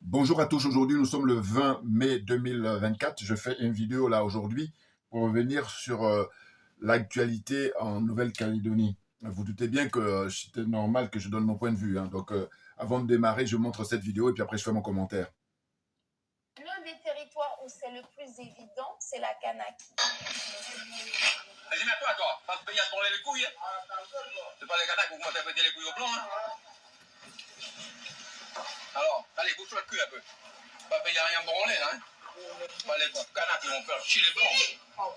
Bonjour à tous, aujourd'hui nous sommes le 20 mai 2024. Je fais une vidéo là aujourd'hui pour revenir sur l'actualité en Nouvelle-Calédonie. Vous vous doutez bien que c'était normal que je donne mon point de vue, hein. Donc avant de démarrer, je montre cette vidéo et puis après je fais mon commentaire. L'un des territoires où c'est le plus évident, c'est la Kanaki. Vas-y, mets-toi, toi. Pas te payer à te branler les couilles. C'est pas les Kanaks qui vont te péter les couilles au blanc. Hein. Alors, allez, bouge-toi le cul un peu. Pas payer à rien branler, là. Hein. Pas les Kanaks qui vont faire chier les blancs. Hein.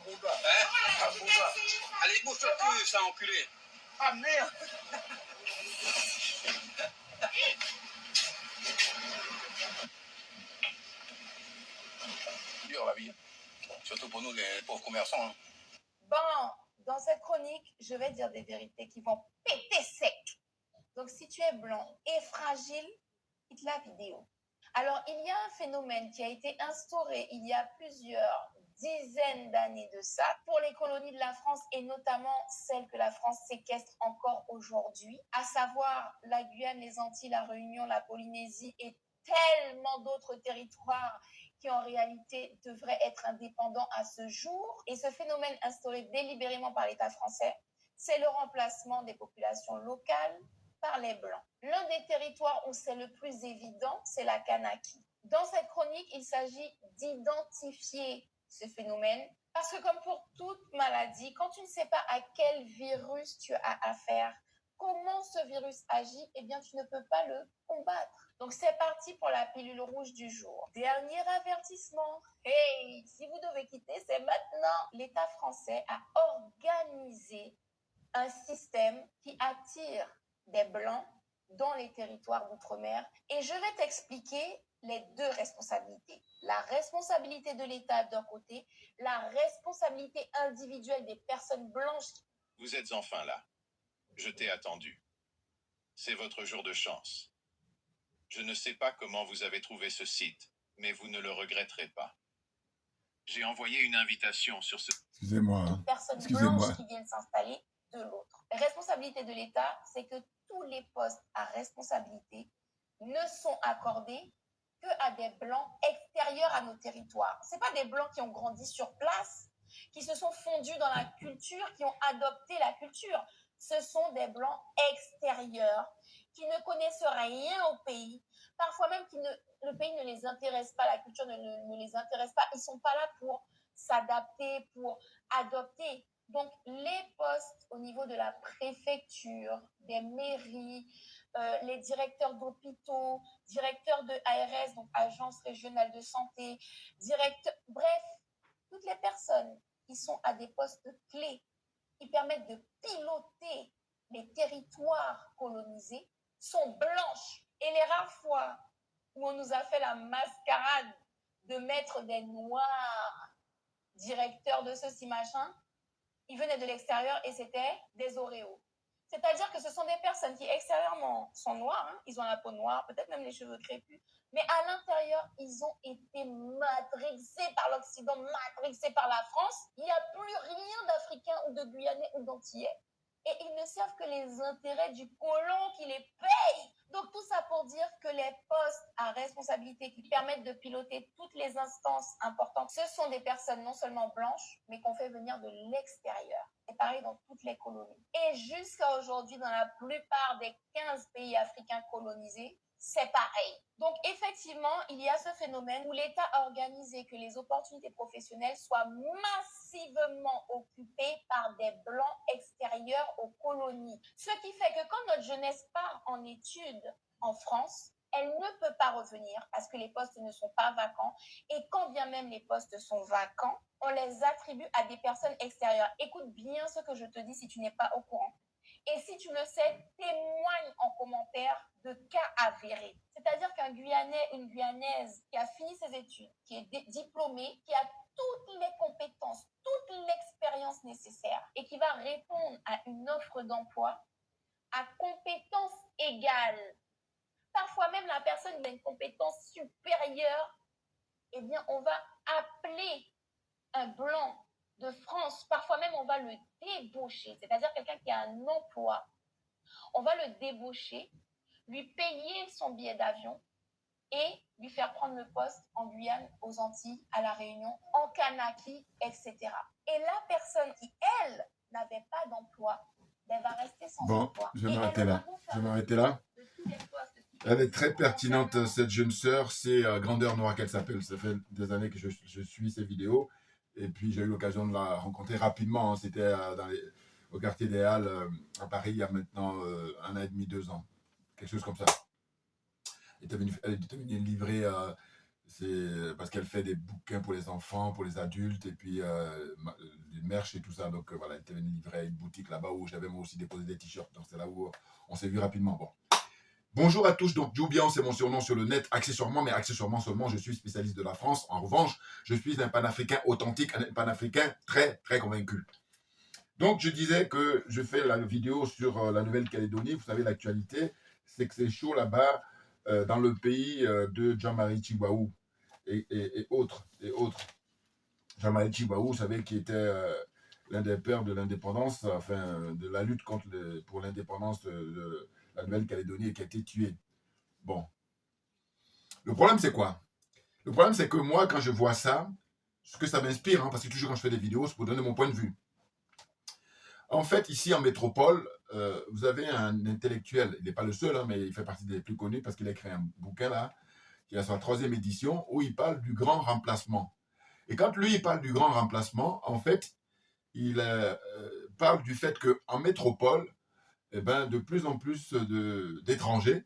Allez, bouge-toi le cul, ça enculé. Ah merde. Dur la vie. Surtout pour nous, les pauvres commerçants. Hein. Bon, dans cette chronique, je vais dire des vérités qui vont péter sec. Donc, si tu es blanc et fragile, quitte la vidéo. Alors, il y a un phénomène qui a été instauré il y a plusieurs dizaines d'années de ça pour les colonies de la France et notamment celles que la France séquestre encore aujourd'hui, à savoir la Guyane, les Antilles, la Réunion, la Polynésie et tellement d'autres territoires qui en réalité devraient être indépendants à ce jour. Et ce phénomène instauré délibérément par l'État français, c'est le remplacement des populations locales par les Blancs. L'un des territoires où c'est le plus évident, c'est la Kanaki. Dans cette chronique, il s'agit d'identifier ce phénomène parce que comme pour toute maladie, quand tu ne sais pas à quel virus tu as affaire, comment ce virus agit, eh bien tu ne peux pas le combattre. Donc c'est parti pour la pilule rouge du jour. Dernier avertissement. Hey, si vous devez quitter, c'est maintenant. L'État français a organisé un système qui attire des Blancs dans les territoires d'outre-mer. Et je vais t'expliquer les deux responsabilités. La responsabilité de l'État d'un côté, la responsabilité individuelle des personnes blanches. Vous êtes enfin là. Je t'ai attendu. C'est votre jour de chance. Je ne sais pas comment vous avez trouvé ce site, mais vous ne le regretterez pas. J'ai envoyé une invitation sur ce... Excusez-moi, hein. Personnes blanches qui viennent s'installer de l'autre. La responsabilité de l'État, c'est que tous les postes à responsabilité ne sont accordés qu'à des blancs extérieurs à nos territoires. Ce pas des blancs qui ont grandi sur place, qui se sont fondus dans la culture, qui ont adopté la culture. Ce sont des blancs extérieurs qui ne connaissent rien au pays, parfois même le pays ne les intéresse pas, la culture ne les intéresse pas. Ils ne sont pas là pour s'adapter, pour adopter. Donc, les postes au niveau de la préfecture, des mairies, les directeurs d'hôpitaux, directeurs de ARS, donc Agence régionale de santé, bref, toutes les personnes qui sont à des postes clés, qui permettent de piloter les territoires colonisés, sont blanches. Et les rares fois où on nous a fait la mascarade de mettre des noirs directeurs de ceci, machin, ils venaient de l'extérieur et c'était des Oréos. C'est-à-dire que ce sont des personnes qui extérieurement sont noires, hein, ils ont la peau noire, peut-être même les cheveux crépus, mais à l'intérieur, ils ont été matrixés par l'Occident, matrixés par la France. Il n'y a plus rien d'Africains ou de Guyanais ou d'Antillais. Et ils ne servent que les intérêts du colon qui les paye. Donc tout ça pour dire que les postes à responsabilité qui permettent de piloter toutes les instances importantes, ce sont des personnes non seulement blanches, mais qu'on fait venir de l'extérieur. C'est pareil dans toutes les colonies. Et jusqu'à aujourd'hui, dans la plupart des 15 pays africains colonisés, c'est pareil. Donc effectivement, il y a ce phénomène où l'État a organisé que les opportunités professionnelles soient massivement occupées par des blancs extérieurs aux colonies. Ce qui fait que quand notre jeunesse part en études en France, elle ne peut pas revenir parce que les postes ne sont pas vacants. Et quand bien même les postes sont vacants, on les attribue à des personnes extérieures. Écoute bien ce que je te dis si tu n'es pas au courant. Et si tu le sais, témoigne en commentaire de cas avérés. C'est-à-dire qu'un Guyanais, une Guyanaise qui a fini ses études, qui est diplômé, qui a toutes les compétences, toute l'expérience nécessaire et qui va répondre à une offre d'emploi à compétences égales. Parfois même la personne a une compétence supérieure, eh bien on va appeler un blanc de France, parfois même on va le débaucher, c'est-à-dire quelqu'un qui a un emploi, on va le débaucher, lui payer son billet d'avion et lui lui faire prendre le poste en Guyane, aux Antilles, à La Réunion, en Kanaki, etc. Et la personne qui, elle, n'avait pas d'emploi, ben, va rester sans Bon, emploi. je vais Et m'arrêter elle aura là. beau Je faire vais le m'arrêter tour là. de tous les postes qui Elle est existent très pertinente, concernant cette jeune sœur. C'est Grandeur Noire qu'elle s'appelle. Ça fait des années que je suis ses vidéos. Et puis, j'ai eu l'occasion de la rencontrer rapidement. Hein. C'était au quartier des Halles, à Paris, il y a maintenant 1 an et demi, 2 ans. Quelque chose comme ça. Elle était venue livrer, parce qu'elle fait des bouquins pour les enfants, pour les adultes, et puis des merch et tout ça. Donc voilà, elle était venue livrer à une boutique là-bas où j'avais moi aussi déposé des t-shirts. Donc c'est là où on s'est vu rapidement. Bon. Bonjour à tous, donc Joubian, c'est mon surnom sur le net, accessoirement, mais accessoirement seulement, je suis spécialiste de la France. En revanche, je suis un panafricain authentique, un panafricain très, très convaincu. Donc, je disais que je fais la vidéo sur la Nouvelle-Calédonie. Vous savez, l'actualité, c'est que c'est chaud là-bas, dans le pays de Jean-Marie Tjibaou et autres. Jean-Marie Tjibaou, vous savez, qui était l'un des pères de l'indépendance, enfin, de la lutte pour l'indépendance de la Nouvelle-Calédonie et qui a été tué. Bon. Le problème, c'est quoi? Le problème, c'est que moi, quand je vois ça, ce que ça m'inspire, hein, parce que toujours quand je fais des vidéos, c'est pour donner mon point de vue. En fait, ici en métropole, vous avez un intellectuel, il n'est pas le seul, hein, mais il fait partie des plus connus parce qu'il a écrit un bouquin là, qui a sa 3e édition, où il parle du grand remplacement. Et quand lui, il parle du grand remplacement, en fait, il parle du fait qu'en métropole, eh ben, de plus en plus d'étrangers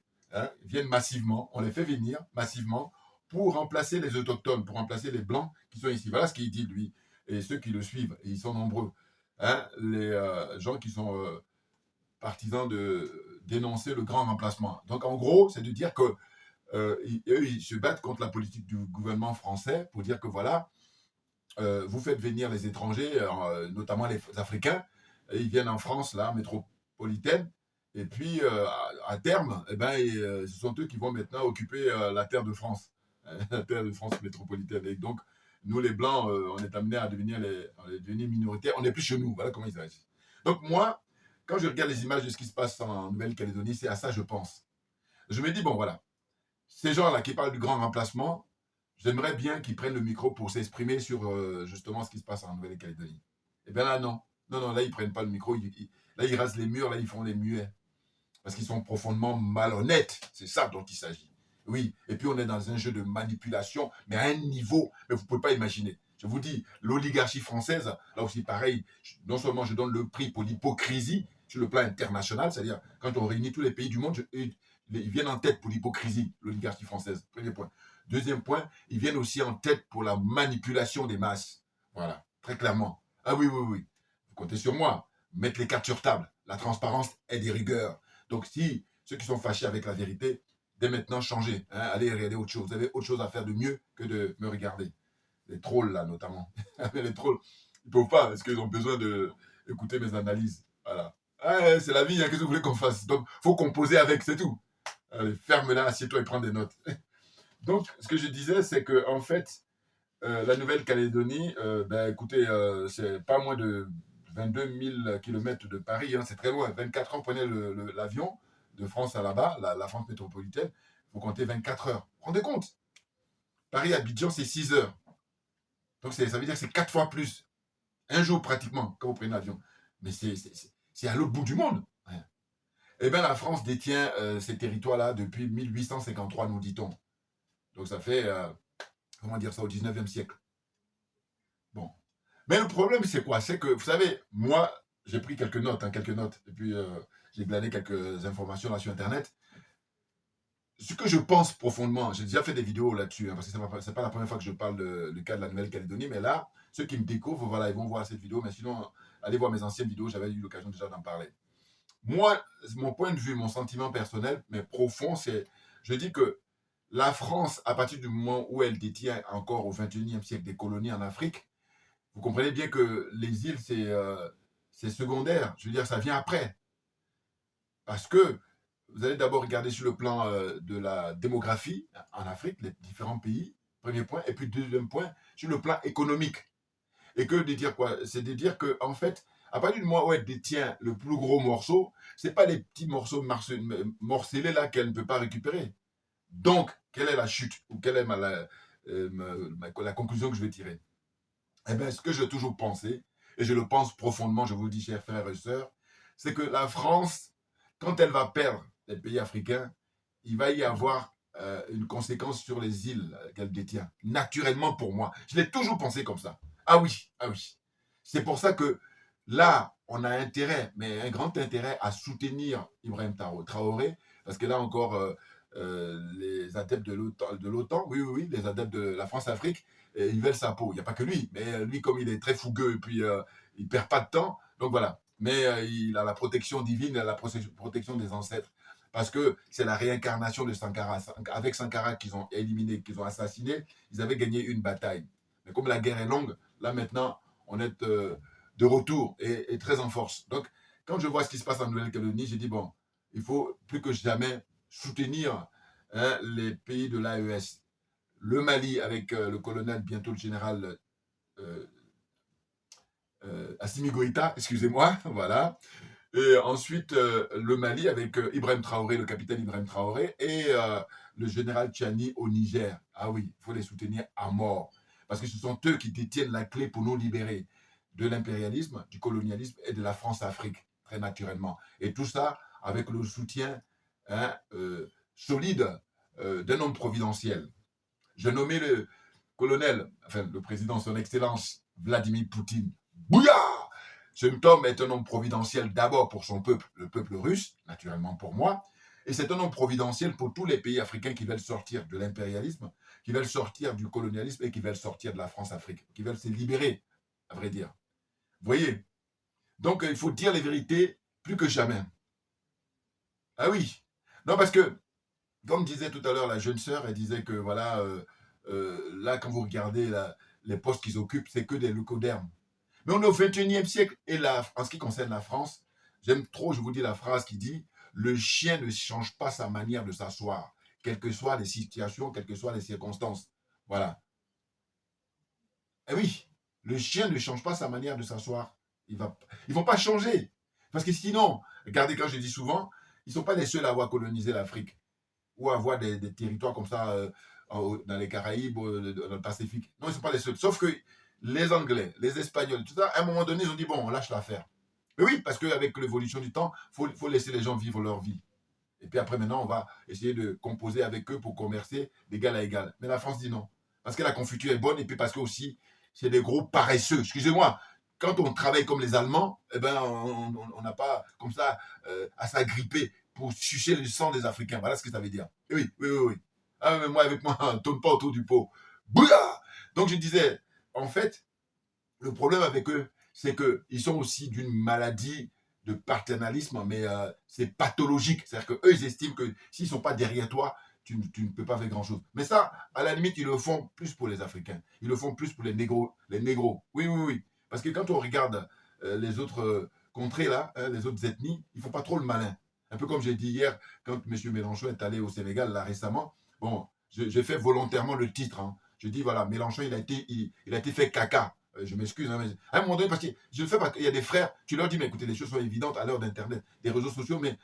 viennent massivement, on les fait venir massivement pour remplacer les autochtones, pour remplacer les blancs qui sont ici. Voilà ce qu'il dit, lui, et ceux qui le suivent, et ils sont nombreux. Les gens qui sont partisans de dénoncer le grand remplacement. Donc, en gros, c'est de dire que eux, ils se battent contre la politique du gouvernement français pour dire que voilà, vous faites venir les étrangers, notamment les Africains, et ils viennent en France, là, métropolitaine, et puis à terme, eh ben, ce sont eux qui vont maintenant occuper la terre de France, la terre de France métropolitaine. Et donc, nous, les Blancs, on est amenés à devenir minoritaires, on n'est plus chez nous, voilà comment ils agissent. Donc moi, quand je regarde les images de ce qui se passe en Nouvelle-Calédonie, c'est à ça que je pense. Je me dis, bon voilà, ces gens-là qui parlent du grand remplacement, j'aimerais bien qu'ils prennent le micro pour s'exprimer sur justement ce qui se passe en Nouvelle-Calédonie. Et bien là, non. Non, là, ils ne prennent pas le micro. Là, ils rasent les murs, là, ils font les muets. Parce qu'ils sont profondément malhonnêtes. C'est ça dont il s'agit. Oui, et puis on est dans un jeu de manipulation, mais à un niveau, mais vous ne pouvez pas imaginer. Je vous dis, l'oligarchie française, là aussi pareil, non seulement je donne le prix pour l'hypocrisie sur le plan international, c'est-à-dire quand on réunit tous les pays du monde, ils viennent en tête pour l'hypocrisie, l'oligarchie française, premier point. Deuxième point, ils viennent aussi en tête pour la manipulation des masses. Voilà, très clairement. Ah oui. Vous comptez sur moi. Mettre les cartes sur table. La transparence est des rigueurs. Donc si ceux qui sont fâchés avec la vérité, dès maintenant, changez. Allez regarder autre chose. Vous avez autre chose à faire de mieux que de me regarder. Les trolls, là, notamment. Les trolls, ils ne peuvent pas parce qu'ils ont besoin d'écouter mes analyses. Voilà. C'est la vie, qu'est-ce que vous voulez qu'on fasse? Donc, il faut composer avec, c'est tout. Allez, ferme-la, assieds-toi et prends des notes. Donc, ce que je disais, c'est que en fait, la Nouvelle-Calédonie, écoutez, c'est pas moins de 22 000 km de Paris, hein, c'est très loin. 24 ans, prenez l'avion de France à là-bas, la France métropolitaine, vous comptez 24 heures. Vous vous rendez compte? Paris-Abidjan, c'est 6 heures. Donc, ça veut dire que c'est 4 fois plus. Un jour pratiquement, quand vous prenez l'avion. Mais c'est à l'autre bout du monde. Hein. Eh bien, la France détient ces territoires-là depuis 1853, nous dit-on. Donc ça fait, comment dire ça, au 19e siècle. Bon. Mais le problème, c'est quoi? C'est que, vous savez, moi, j'ai pris quelques notes, et puis j'ai glané quelques informations là sur Internet. Ce que je pense profondément, j'ai déjà fait des vidéos là-dessus, hein, parce que ce n'est pas la première fois que je parle du cas de la Nouvelle-Calédonie, mais là, ceux qui me découvrent, voilà, ils vont voir cette vidéo, mais sinon, allez voir mes anciennes vidéos, j'avais eu l'occasion déjà d'en parler. Moi, mon point de vue, mon sentiment personnel, mais profond, c'est, je dis que la France, à partir du moment où elle détient encore au XXIe siècle des colonies en Afrique, vous comprenez bien que les îles, c'est secondaire. Je veux dire, ça vient après. Parce que vous allez d'abord regarder sur le plan de la démographie en Afrique, les différents pays, premier point. Et puis deuxième point, sur le plan économique. Et que de dire quoi? C'est de dire que, en fait, à partir du moment où elle détient le plus gros morceau, ce n'est pas les petits morceaux morcelés là qu'elle ne peut pas récupérer. Donc, quelle est la chute ou quelle est la conclusion que je vais tirer? Eh bien, ce que j'ai toujours pensé, et je le pense profondément, je vous le dis, chers frères et sœurs, c'est que la France, quand elle va perdre les pays africains, il va y avoir une conséquence sur les îles qu'elle détient. Naturellement pour moi. Je l'ai toujours pensé comme ça. Ah oui, ah oui. C'est pour ça que là, on a intérêt, mais un grand intérêt à soutenir Ibrahim Traoré, parce que là encore, les adeptes de l'OTAN, oui, oui, oui, les adeptes de la France-Afrique, ils veulent sa peau. Il n'y a pas que lui, mais lui, comme il est très fougueux et puis il ne perd pas de temps, donc voilà. Mais il a la protection divine, il a la protection des ancêtres. Parce que c'est la réincarnation de Sankara. Avec Sankara qu'ils ont éliminé, qu'ils ont assassiné, ils avaient gagné une bataille. Mais comme la guerre est longue, là maintenant, on est de retour et très en force. Donc, quand je vois ce qui se passe en Nouvelle-Calédonie, j'ai dit, bon, il faut plus que jamais soutenir les pays de l'AES. Le Mali avec le colonel, bientôt le général euh, Assimi Goïta, excusez-moi, voilà. Et ensuite, le Mali avec Ibrahim Traoré, le capitaine Ibrahim Traoré, et le général Tchani au Niger. Ah oui, il faut les soutenir à mort. Parce que ce sont eux qui détiennent la clé pour nous libérer de l'impérialisme, du colonialisme et de la France-Afrique, très naturellement. Et tout ça avec le soutien solide d'un homme providentiel. J'ai nommé le colonel, enfin le président, son excellence, Vladimir Poutine. Bouya! Cet homme est un homme providentiel d'abord pour son peuple, le peuple russe, naturellement pour moi, et c'est un homme providentiel pour tous les pays africains qui veulent sortir de l'impérialisme, qui veulent sortir du colonialisme et qui veulent sortir de la France-Afrique, qui veulent se libérer, à vrai dire. Vous voyez? Donc il faut dire les vérités plus que jamais. Ah oui. Non, parce que, comme disait tout à l'heure la jeune sœur, elle disait que voilà, là, quand vous regardez les postes qu'ils occupent, c'est que des leucodermes. Mais on est au XXIe siècle. Et là, en ce qui concerne la France, j'aime trop, je vous dis la phrase qui dit « Le chien ne change pas sa manière de s'asseoir, quelles que soient les situations, quelles que soient les circonstances. » Voilà. Eh oui, le chien ne change pas sa manière de s'asseoir. Ils ne vont pas changer. Parce que sinon, regardez, quand je dis souvent, ils ne sont pas les seuls à avoir colonisé l'Afrique ou à avoir des territoires comme ça dans les Caraïbes, dans le Pacifique. Non, ils ne sont pas les seuls. Sauf que les Anglais, les Espagnols, tout ça, à un moment donné, ils ont dit, bon, on lâche l'affaire. Mais oui, parce qu'avec l'évolution du temps, il faut laisser les gens vivre leur vie. Et puis après, maintenant, on va essayer de composer avec eux pour commercer d'égal à égal. Mais la France dit non. Parce que la confiture est bonne et puis parce que aussi, c'est des gros paresseux. Excusez-moi, quand on travaille comme les Allemands, eh ben, on n'a pas comme ça à s'agripper pour sucer le sang des Africains. Voilà ce que ça veut dire. Et oui, oui, oui, oui. Ah, mais moi, avec moi, on ne tourne pas autour du pot. Bouya! Donc je disais, en fait, le problème avec eux, c'est qu'ils sont aussi d'une maladie de paternalisme, mais c'est pathologique. C'est-à-dire qu'eux, ils estiment que s'ils ne sont pas derrière toi, tu ne peux pas faire grand-chose. Mais ça, à la limite, ils le font plus pour les Africains. Ils le font plus pour les négros. Les négros. Oui, oui, oui. Parce que quand on regarde les autres contrées, là, les autres ethnies, ils ne font pas trop le malin. Un peu comme j'ai dit hier, quand M. Mélenchon est allé au Sénégal, là, récemment, bon, j'ai fait volontairement le titre. Hein. Je dis, voilà, Mélenchon, il a été fait caca. Je m'excuse, hein, mais à un moment donné, parce que je le fais parce qu'il y a des frères, tu leur dis, mais écoutez, les choses sont évidentes à l'heure d'Internet, des réseaux sociaux, mais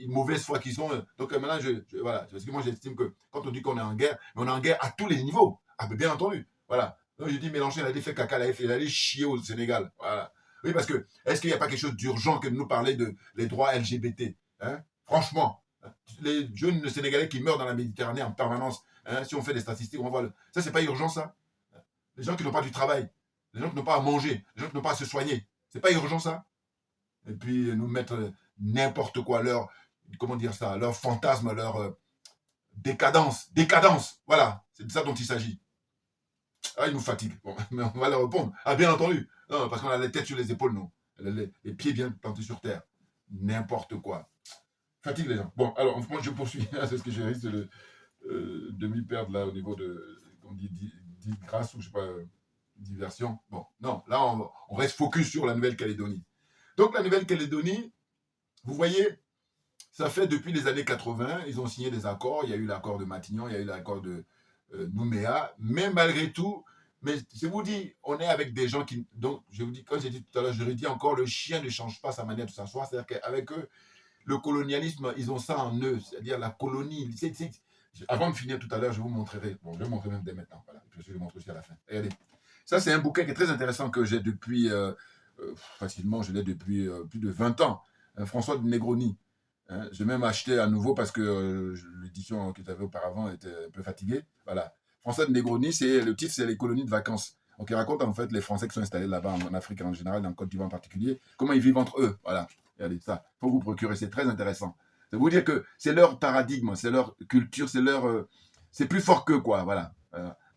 mauvaise foi qu'ils sont. Donc maintenant, voilà, parce que moi, j'estime que quand on dit qu'on est en guerre, mais on est en guerre à tous les niveaux. Ah, mais bien entendu, voilà. Donc je dis, Mélenchon, il a été fait caca, il a allé chier au Sénégal. Voilà. Oui, parce que, est-ce qu'il n'y a pas quelque chose d'urgent que de nous parler de les droits LGBT hein? Franchement, les jeunes Sénégalais qui meurent dans la Méditerranée en permanence, hein, si on fait des statistiques, on voit ça, c'est pas urgent, ça. Les gens qui n'ont pas du travail, les gens qui n'ont pas à manger, les gens qui n'ont pas à se soigner. C'est pas urgent, ça? Et puis nous mettre n'importe quoi, comment dire ça, leur fantasme, leur décadence. Décadence, voilà, c'est de ça dont il s'agit. Ah, ils nous fatiguent. Bon, mais on va leur répondre. Ah, bien entendu. Non, parce qu'on a les têtes sur les épaules, nous. Les pieds bien plantés sur terre. N'importe quoi. Fatigue les gens. Bon, alors, moi, je poursuis. C'est ce que j'ai risque de demi-perdre là au niveau de, on dit grâce ou je sais pas, diversion. Bon, non, là, on reste focus sur la Nouvelle-Calédonie. Donc, la Nouvelle-Calédonie, vous voyez, ça fait depuis les années 80, ils ont signé des accords. Il y a eu l'accord de Matignon, il y a eu l'accord de Nouméa, mais malgré tout, mais je vous dis, on est avec des gens qui, donc je vous dis, comme j'ai dit tout à l'heure, je redis encore, le chien ne change pas sa manière de s'asseoir, c'est-à-dire qu'avec eux, le colonialisme, ils ont ça en eux, c'est-à-dire la colonie, Avant de finir tout à l'heure, je vous montrerai. Bon, je vais vous montrer même dès maintenant. Voilà. Je vais vous montrer aussi à la fin. Regardez. Ça, c'est un bouquin qui est très intéressant que j'ai depuis, facilement, je l'ai depuis plus de 20 ans. François de Negroni. Hein. J'ai même acheté à nouveau parce que l'édition que j'avais auparavant était un peu fatiguée. Voilà. François de Negroni, le titre, c'est Les colonies de vacances. Donc, il raconte en fait les Français qui sont installés là-bas en Afrique en général, en Côte d'Ivoire en particulier, comment ils vivent entre eux. Voilà. Regardez ça. Il faut vous procurer, c'est très intéressant. Ça veut vous dire que c'est leur paradigme, c'est leur culture, c'est plus fort qu'eux, quoi. Voilà.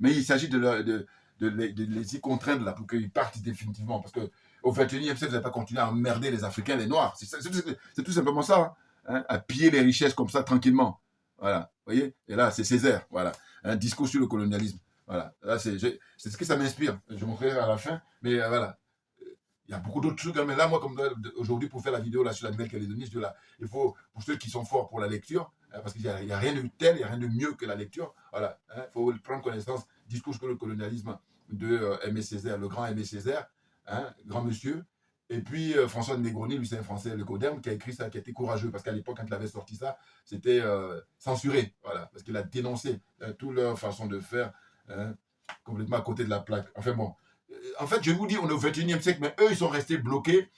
Mais il s'agit de les y contraindre là pour qu'ils partent définitivement. Parce qu'au XXIe siècle, vous n'allez pas continuer à emmerder les Africains, les Noirs. C'est tout simplement ça. Hein, à piller les richesses comme ça tranquillement. Voilà. Vous voyez. Et là, c'est Césaire. Voilà. Un discours sur le colonialisme. Voilà. Là, c'est ce que ça m'inspire. Je vous montrerai à la fin. Mais voilà. Il y a beaucoup d'autres trucs. Hein, mais là, moi, comme aujourd'hui, pour faire la vidéo là, sur la Nouvelle-Calédonie, je dis là, il faut, pour ceux qui sont forts pour la lecture, parce qu'il n'y a rien de tel, il n'y a rien de mieux que la lecture. Voilà. Il faut prendre connaissance. Discours sur le colonialisme de Aimé Césaire, le grand Aimé Césaire, hein, grand monsieur. Et puis François de Negroni, lui c'est un Français, le Coderme, qui a écrit ça, qui a été courageux, parce qu'à l'époque, quand il avait sorti ça, c'était censuré, voilà, parce qu'il a dénoncé toute leur façon de faire, hein, complètement à côté de la plaque. Enfin bon, en fait, je vous dis, on est au XXIe siècle, mais eux, ils sont restés bloqués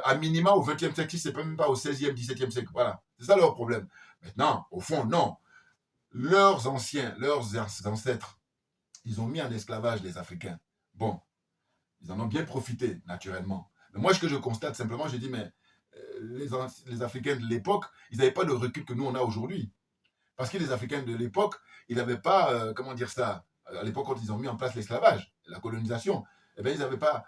à minima au XXe siècle, si c'est même pas au XVIe, XVIIe siècle, voilà. C'est ça leur problème. Maintenant, au fond, non. Leurs anciens, leurs ancêtres, ils ont mis en esclavage les Africains. Bon, ils en ont bien profité, naturellement. Mais moi, ce que je constate simplement, je dis, mais les Africains de l'époque, ils n'avaient pas le recul que nous, on a aujourd'hui. Parce que les Africains de l'époque, ils n'avaient pas, comment dire ça, à l'époque, quand ils ont mis en place l'esclavage, la colonisation, eh bien, ils n'avaient pas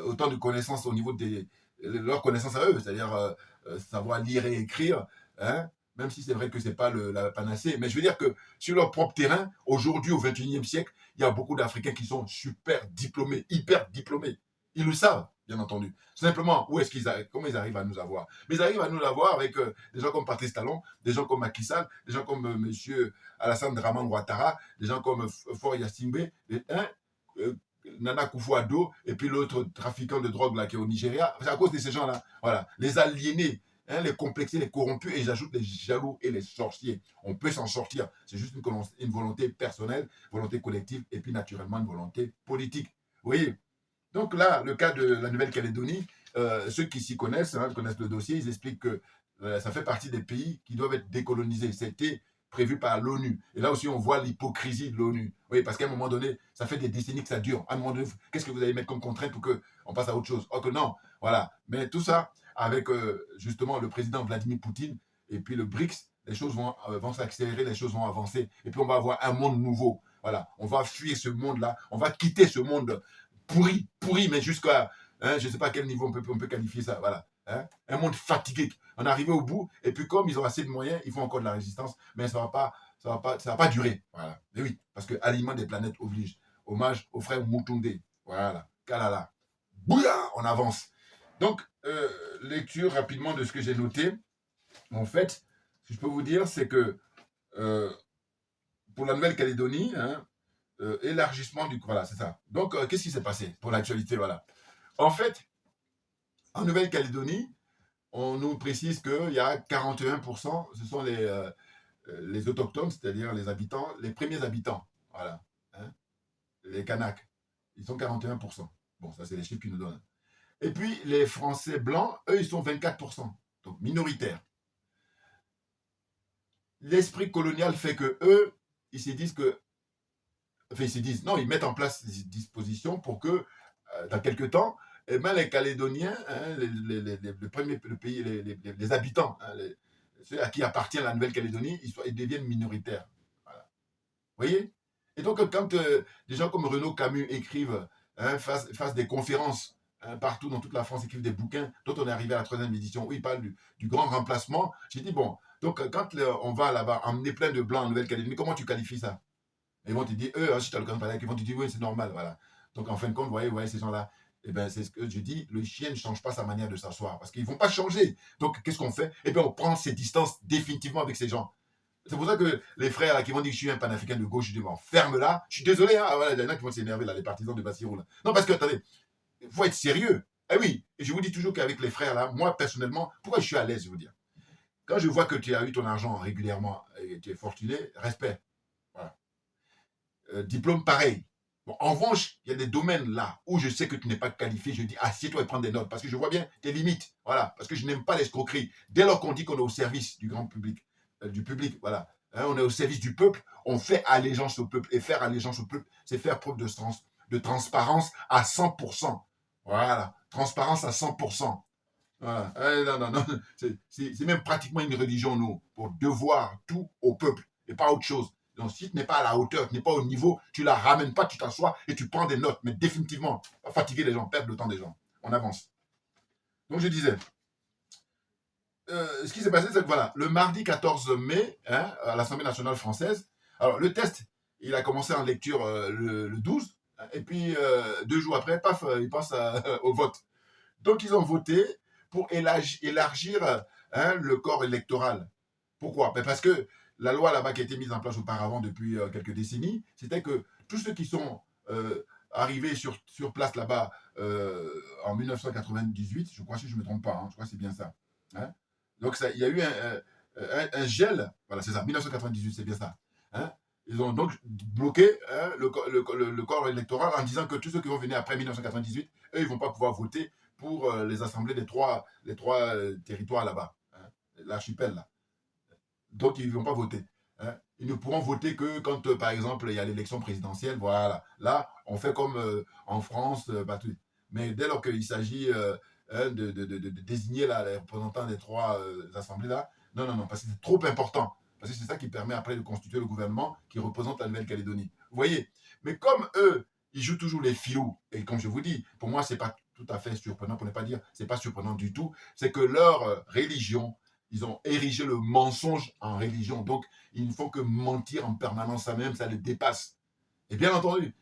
autant de connaissances au niveau de leurs connaissances à eux, c'est-à-dire savoir lire et écrire, hein, même si c'est vrai que ce n'est pas la panacée. Mais je veux dire que sur leur propre terrain, aujourd'hui, au XXIe siècle, il y a beaucoup d'Africains qui sont super diplômés, hyper diplômés. Ils le savent, bien entendu. Simplement, comment ils arrivent à nous avoir? Mais ils arrivent à nous avoir avec des gens comme Patrice Talon, des gens comme Macky Sall, des gens comme M. Alassane Draman Ouattara, des gens comme Faure Yassimbe, Nana Akufo-Addo, et puis l'autre trafiquant de drogue là, qui est au Nigeria. C'est à cause de ces gens-là. Voilà. Les aliénés, hein, les complexés, les corrompus, et j'ajoute les jaloux et les sorciers. On peut s'en sortir. C'est juste une volonté personnelle, volonté collective, et puis naturellement une volonté politique. Vous voyez? Donc là, le cas de la Nouvelle-Calédonie, ceux qui s'y connaissent, hein, connaissent le dossier, ils expliquent que ça fait partie des pays qui doivent être décolonisés. C'était prévu par l'ONU. Et là aussi, on voit l'hypocrisie de l'ONU. Oui, parce qu'à un moment donné, ça fait des décennies que ça dure. À un moment donné, qu'est-ce que vous allez mettre comme contrainte pour qu'on passe à autre chose? Oh que non, voilà. Mais tout ça, avec justement le président Vladimir Poutine et puis le BRICS, les choses vont s'accélérer, les choses vont avancer. Et puis on va avoir un monde nouveau. Voilà, on va fuir ce monde-là, on va quitter ce monde pourri, mais jusqu'à, hein, je ne sais pas à quel niveau on peut qualifier ça, voilà. Hein, un monde fatigué. On est arrivé au bout, et puis comme ils ont assez de moyens, ils font encore de la résistance, mais ça va pas durer. Voilà. Mais oui, parce que aliment des planètes oblige. Hommage au frère Moutoundé. Voilà. Kalala. Bouya, on avance. Donc, lecture rapidement de ce que j'ai noté. En fait, ce que je peux vous dire, c'est que pour la Nouvelle-Calédonie, hein, élargissement du... Voilà, c'est ça. Donc, qu'est-ce qui s'est passé pour l'actualité? Voilà. En fait, en Nouvelle-Calédonie, on nous précise qu'il y a 41%, ce sont les autochtones, c'est-à-dire les habitants, les premiers habitants. Voilà. Hein, les Kanaks. Ils sont 41%. Bon, ça, c'est les chiffres qu'ils nous donnent. Et puis, les Français blancs, eux, ils sont 24%. Donc, minoritaires. L'esprit colonial fait que eux, ils se disent que enfin, ils se disent, non, ils mettent en place des dispositions pour que, dans quelques temps, eh ben, les Calédoniens, hein, le pays, les habitants, hein, ceux à qui appartient la Nouvelle-Calédonie, ils deviennent minoritaires. Voilà. Vous voyez? Et donc, quand des gens comme Renaud Camus écrivent, hein, fassent des conférences, hein, partout dans toute la France, écrivent des bouquins, dont on est arrivé à la 3e édition, où ils parlent du grand remplacement, j'ai dit, bon, donc quand on va là-bas emmener plein de blancs en Nouvelle-Calédonie, comment tu qualifies ça? Ils vont te dire, si tu as le parler, ils vont te dire, oui, c'est normal, voilà. Donc, en fin de compte, vous voyez ces gens-là, eh ben, c'est ce que je dis, le chien ne change pas sa manière de s'asseoir, parce qu'ils ne vont pas changer. Donc, qu'est-ce qu'on fait? Eh bien, on prend ses distances définitivement avec ces gens. C'est pour ça que les frères là, qui vont dire que je suis un panafricain de gauche, je dis, bon, ferme-la. Je suis désolé, hein, voilà, il y en a qui vont s'énerver, là, les partisans de Bassirou. Là. Non, parce que, attendez, il faut être sérieux. Eh oui, et je vous dis toujours qu'avec les frères là, moi, personnellement, pourquoi je suis à l'aise, je vous dire? Quand je vois que tu as eu ton argent régulièrement et tu es fortuné, respect. Voilà. Diplôme pareil. Bon, en revanche, il y a des domaines là où je sais que tu n'es pas qualifié. Je dis, assieds-toi et prends des notes parce que je vois bien tes limites. Voilà, parce que je n'aime pas l'escroquerie. Dès lors qu'on dit qu'on est au service du grand public, du public, voilà, hein, on est au service du peuple, on fait allégeance au peuple. Et faire allégeance au peuple, c'est faire preuve de transparence à 100%. Voilà, transparence à 100%. Voilà. Non, non, non. C'est même pratiquement une religion, nous, pour devoir tout au peuple et pas autre chose. Donc, si tu n'es pas à la hauteur, tu n'es pas au niveau, tu la ramènes pas, tu t'assois et tu prends des notes. Mais définitivement, pas fatiguer les gens, perdre le temps des gens. On avance. Donc, je disais, ce qui s'est passé, c'est que voilà, le mardi 14 mai, hein, à l'Assemblée nationale française, alors le test, il a commencé en lecture le 12, hein, et puis 2 jours après, paf, il passe au vote. Donc, ils ont voté pour élargir hein, le corps électoral. Pourquoi? Ben parce que la loi là-bas qui a été mise en place auparavant depuis quelques décennies, c'était que tous ceux qui sont arrivés sur place là-bas en 1998, je crois, si je ne me trompe pas, hein, je crois que c'est bien ça. Hein. Donc il y a eu un gel, voilà c'est ça, 1998 c'est bien ça. Hein. Ils ont donc bloqué hein, le corps électoral en disant que tous ceux qui vont venir après 1998, eux, ils ne vont pas pouvoir voter pour les assemblées des trois territoires là-bas, hein, l'archipel là. Donc, ils ne vont pas voter. Hein. Ils ne pourront voter que quand, par exemple, il y a l'élection présidentielle. Voilà. Là, on fait comme en France. Mais dès lors qu'il s'agit hein, de désigner là, les représentants des trois assemblées, là, non, non, non, parce que c'est trop important. Parce que c'est ça qui permet après de constituer le gouvernement qui représente la Nouvelle-Calédonie. Vous voyez? Mais comme eux, ils jouent toujours les filous, et comme je vous dis, pour moi, ce n'est pas tout à fait surprenant, pour ne pas dire, ce n'est pas surprenant du tout, c'est que leur religion, ils ont érigé le mensonge en religion. Donc, ils ne font que mentir en permanence à même, ça les dépasse. Et bien entendu,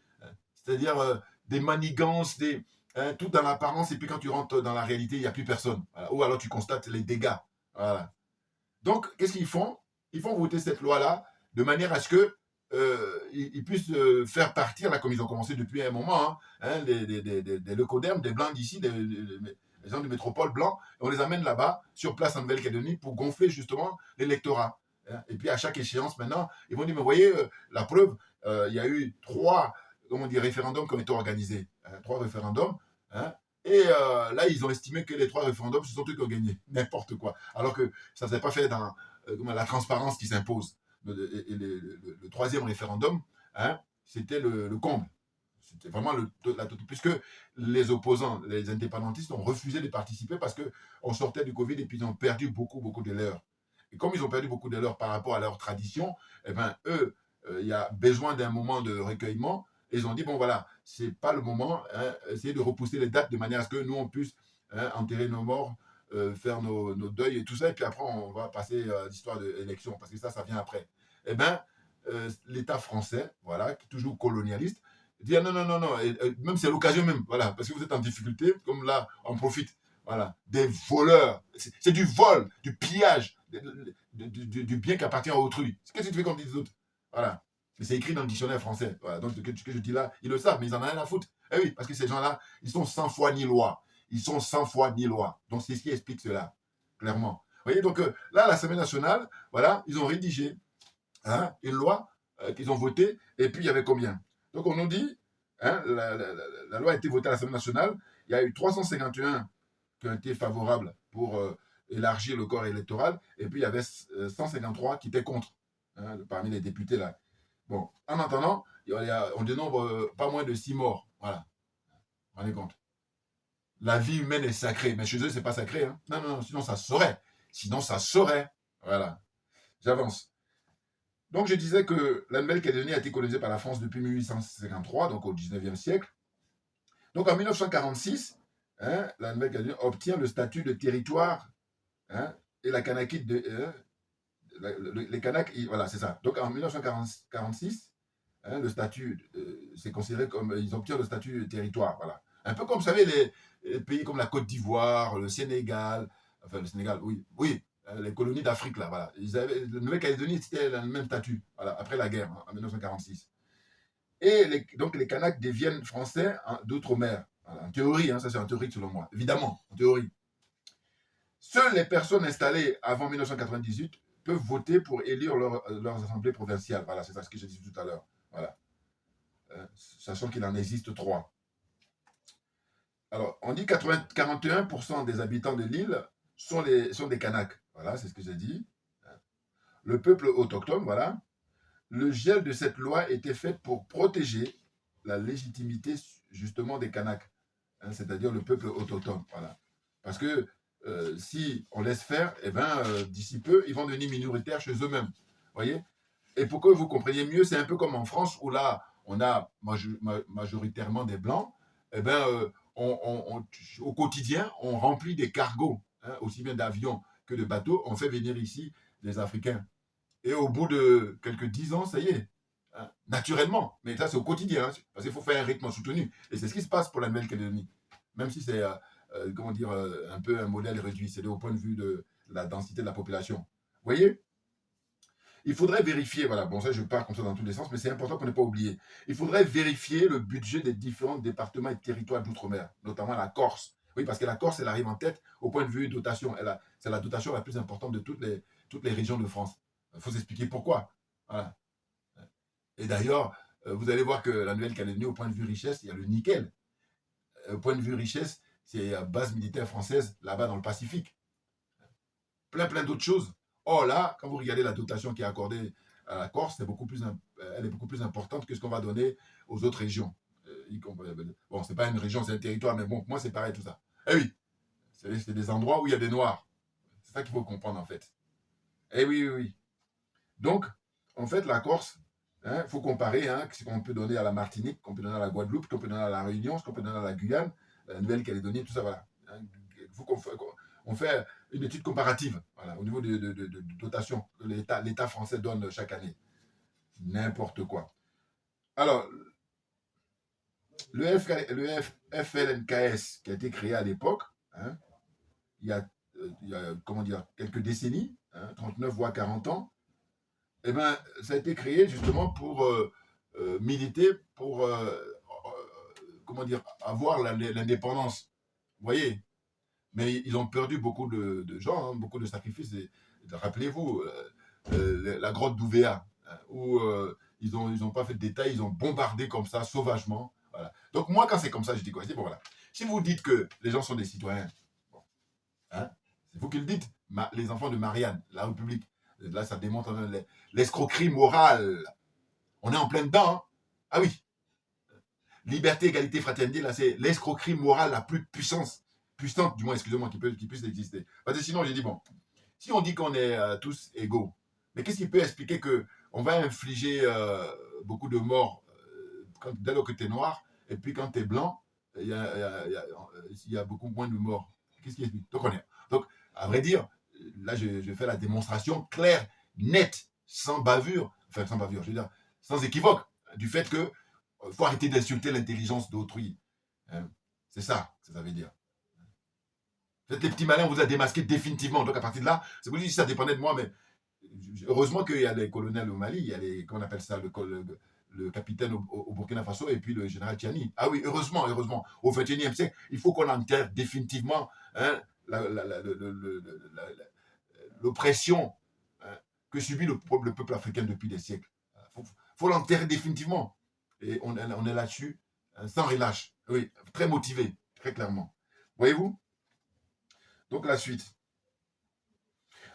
c'est-à-dire des manigances, tout dans l'apparence, et puis quand tu rentres dans la réalité, il n'y a plus personne. Voilà. Ou alors tu constates les dégâts. Voilà. Donc, qu'est-ce qu'ils font? Ils font voter cette loi-là de manière à ce que ils puissent faire partir, là, comme ils ont commencé depuis un moment, hein, des leucodermes, des blancs d'ici, les gens de métropole blancs, et on les amène là-bas, sur place en Nouvelle-Calédonie, pour gonfler justement l'électorat. Hein. Et puis à chaque échéance maintenant, ils vont dire, mais vous voyez, la preuve, il y a eu 3 référendums qui ont été organisés. Hein, 3 référendums. Hein, et là, ils ont estimé que les 3 référendums, ce sont eux qui ont gagné. N'importe quoi. Alors que ça ne s'est pas fait dans la transparence qui s'impose. Le 3e référendum, hein, c'était le comble. C'était vraiment puisque les opposants, les indépendantistes ont refusé de participer parce qu'on sortait du Covid et puis ils ont perdu beaucoup, beaucoup de leurs. Et comme ils ont perdu beaucoup de leurs par rapport à leur tradition, eh ben, eux, il y a besoin d'un moment de recueillement. Et ils ont dit, bon voilà, c'est pas le moment, hein, essayez de repousser les dates de manière à ce que nous, on puisse hein, enterrer nos morts, faire nos deuils et tout ça. Et puis après, on va passer à l'histoire de l'élection, parce que ça vient après. Eh bien, l'État français, voilà, toujours colonialiste, dit ah, non, non, non, non, et même c'est l'occasion même, voilà, parce que vous êtes en difficulté, comme là, on profite, voilà, des voleurs, c'est du vol, du pillage, du bien qui appartient à autrui. Qu'est-ce que tu fais comme les autres? Voilà. Mais c'est écrit dans le dictionnaire français. Voilà. Donc, ce que je dis là, ils le savent, mais ils en ont rien à foutre. Eh oui, parce que ces gens-là, ils sont sans foi ni loi. Ils sont sans foi ni loi. Donc, c'est ce qui explique cela, clairement. Vous voyez, donc là, à l'Assemblée nationale, voilà, ils ont rédigé hein, une loi qu'ils ont votée, et puis il y avait combien? Donc, on nous dit, hein, la loi a été votée à l'Assemblée nationale, il y a eu 351 qui ont été favorables pour élargir le corps électoral, et puis il y avait 153 qui étaient contre, hein, parmi les députés là. Bon, en attendant, on dénombre pas moins de 6 morts. Voilà. Vous vous rendez compte? La vie humaine est sacrée, mais chez eux, c'est pas sacré. Hein. Non, non, non, sinon ça saurait. Sinon ça saurait. Voilà. J'avance. Donc je disais que la Nouvelle-Calédonie a été colonisée par la France depuis 1853, donc au 19e siècle. Donc en 1946, hein, la Nouvelle-Calédonie obtient le statut de territoire hein, et la Kanakite les Kanaks, voilà, c'est ça. Donc en 1946, hein, le statut, c'est considéré comme, ils obtiennent le statut de territoire, voilà. Un peu comme, vous savez, les pays comme la Côte d'Ivoire, le Sénégal, enfin le Sénégal, oui, oui, les colonies d'Afrique, là, voilà. La Nouvelle-Calédonie, c'était le même statut, voilà, après la guerre, hein, en 1946. Et donc les Kanaks deviennent français d'outre-mer, voilà, en théorie, hein, ça c'est en théorie selon moi, évidemment, en théorie. Seules les personnes installées avant 1998 peuvent voter pour élire leurs assemblées provinciales. Voilà, c'est ça ce que j'ai dit tout à l'heure. Voilà. Sachant qu'il en existe 3. Alors, on dit que 41% des habitants de l'île sont des Kanaks. Voilà, c'est ce que j'ai dit. Le peuple autochtone, voilà. Le gel de cette loi était fait pour protéger la légitimité justement des Kanaks, hein, c'est-à-dire le peuple autochtone. Voilà. Parce que si on laisse faire, eh ben, d'ici peu, ils vont devenir minoritaires chez eux-mêmes. Vous voyez? Et pour que vous compreniez mieux, c'est un peu comme en France où là, on a majoritairement des Blancs. Eh ben, au quotidien, on remplit des cargos, hein, aussi bien d'avions que de bateaux. On fait venir ici des Africains. Et au bout de quelques 10 ans, ça y est, hein, naturellement. Mais ça, c'est au quotidien, hein, parce qu'il faut faire un rythme soutenu. Et c'est ce qui se passe pour la Nouvelle-Calédonie. Même si c'est, comment dire, un peu un modèle réduit. C'est au point de vue de la densité de la population. Vous voyez? Il faudrait vérifier, voilà, bon ça je pars comme ça dans tous les sens, mais c'est important qu'on n'ait pas oublié. Il faudrait vérifier le budget des différents départements et territoires d'outre-mer, notamment la Corse. Oui, parce que la Corse, elle arrive en tête au point de vue dotation. C'est la dotation la plus importante de toutes les régions de France. Il faut s'expliquer pourquoi. Voilà. Et d'ailleurs, vous allez voir que la Nouvelle-Calédonie, au point de vue richesse, il y a le nickel. Au point de vue richesse, c'est la base militaire française là-bas dans le Pacifique. Plein d'autres choses. Or là, quand vous regardez la dotation qui est accordée à la Corse, elle est beaucoup plus importante que ce qu'on va donner aux autres régions. Bon, c'est pas une région, c'est un territoire, mais bon, moi c'est pareil tout ça. Eh oui, c'est des endroits où il y a des Noirs. C'est ça qu'il faut comprendre en fait. Eh oui. Donc, en fait, la Corse, il faut comparer ce qu'on peut donner à la Martinique, qu'on peut donner à la Guadeloupe, qu'on peut donner à la Réunion, ce qu'on peut donner à la Guyane, à la Nouvelle-Calédonie, tout ça, voilà. Il faut qu'on fait une étude comparative, voilà, au niveau de dotation que l'État français donne chaque année. N'importe quoi. Alors, le FLNKS qui a été créé à l'époque, hein, il y a comment dire, quelques décennies, 39 voire 40 ans, eh ben, ça a été créé justement pour militer, pour comment dire, avoir l'indépendance. Vous voyez? Mais ils ont perdu beaucoup de gens, hein, beaucoup de sacrifices. Rappelez-vous, la grotte d'Ouvéa, hein, où ils ont pas fait de détails, ils ont bombardé comme ça, sauvagement. Voilà. Donc moi, quand c'est comme ça, je dis quoi? Je dis, bon voilà, si vous dites que les gens sont des citoyens, bon, hein, c'est vous qui le dites, les enfants de Marianne, la République, là ça démontre l'escroquerie morale. On est en plein dedans. Hein. Ah oui, liberté, égalité, fraternité, là c'est l'escroquerie morale la plus puissante, du moins, excusez-moi, qui puisse exister. Parce que sinon, j'ai dit, bon, si on dit qu'on est tous égaux, mais qu'est-ce qui peut expliquer qu'on va infliger beaucoup de morts dès lors que tu es noir, et puis quand tu es blanc, il y a beaucoup moins de morts. Qu'est-ce qui explique? Donc, à vrai dire, là, je fais la démonstration claire, nette, sans bavure, je veux dire, sans équivoque, du fait que faut arrêter d'insulter l'intelligence d'autrui. Hein. C'est ça que ça veut dire. Vous êtes les petits malins, on vous a démasqué définitivement. Donc à partir de là, c'est vous dites si ça dépendait de moi, mais heureusement qu'il y a les colonels au Mali, il y a les, comment on appelle ça, le capitaine au Burkina Faso et puis le général Tiani. Ah oui, heureusement. Au XXIe siècle, il faut qu'on enterre définitivement hein, l'oppression hein, que subit le peuple africain depuis des siècles. Il faut l'enterrer définitivement. Et on est là-dessus, hein, sans relâche. Oui, très motivé, très clairement. Voyez-vous? Donc la suite.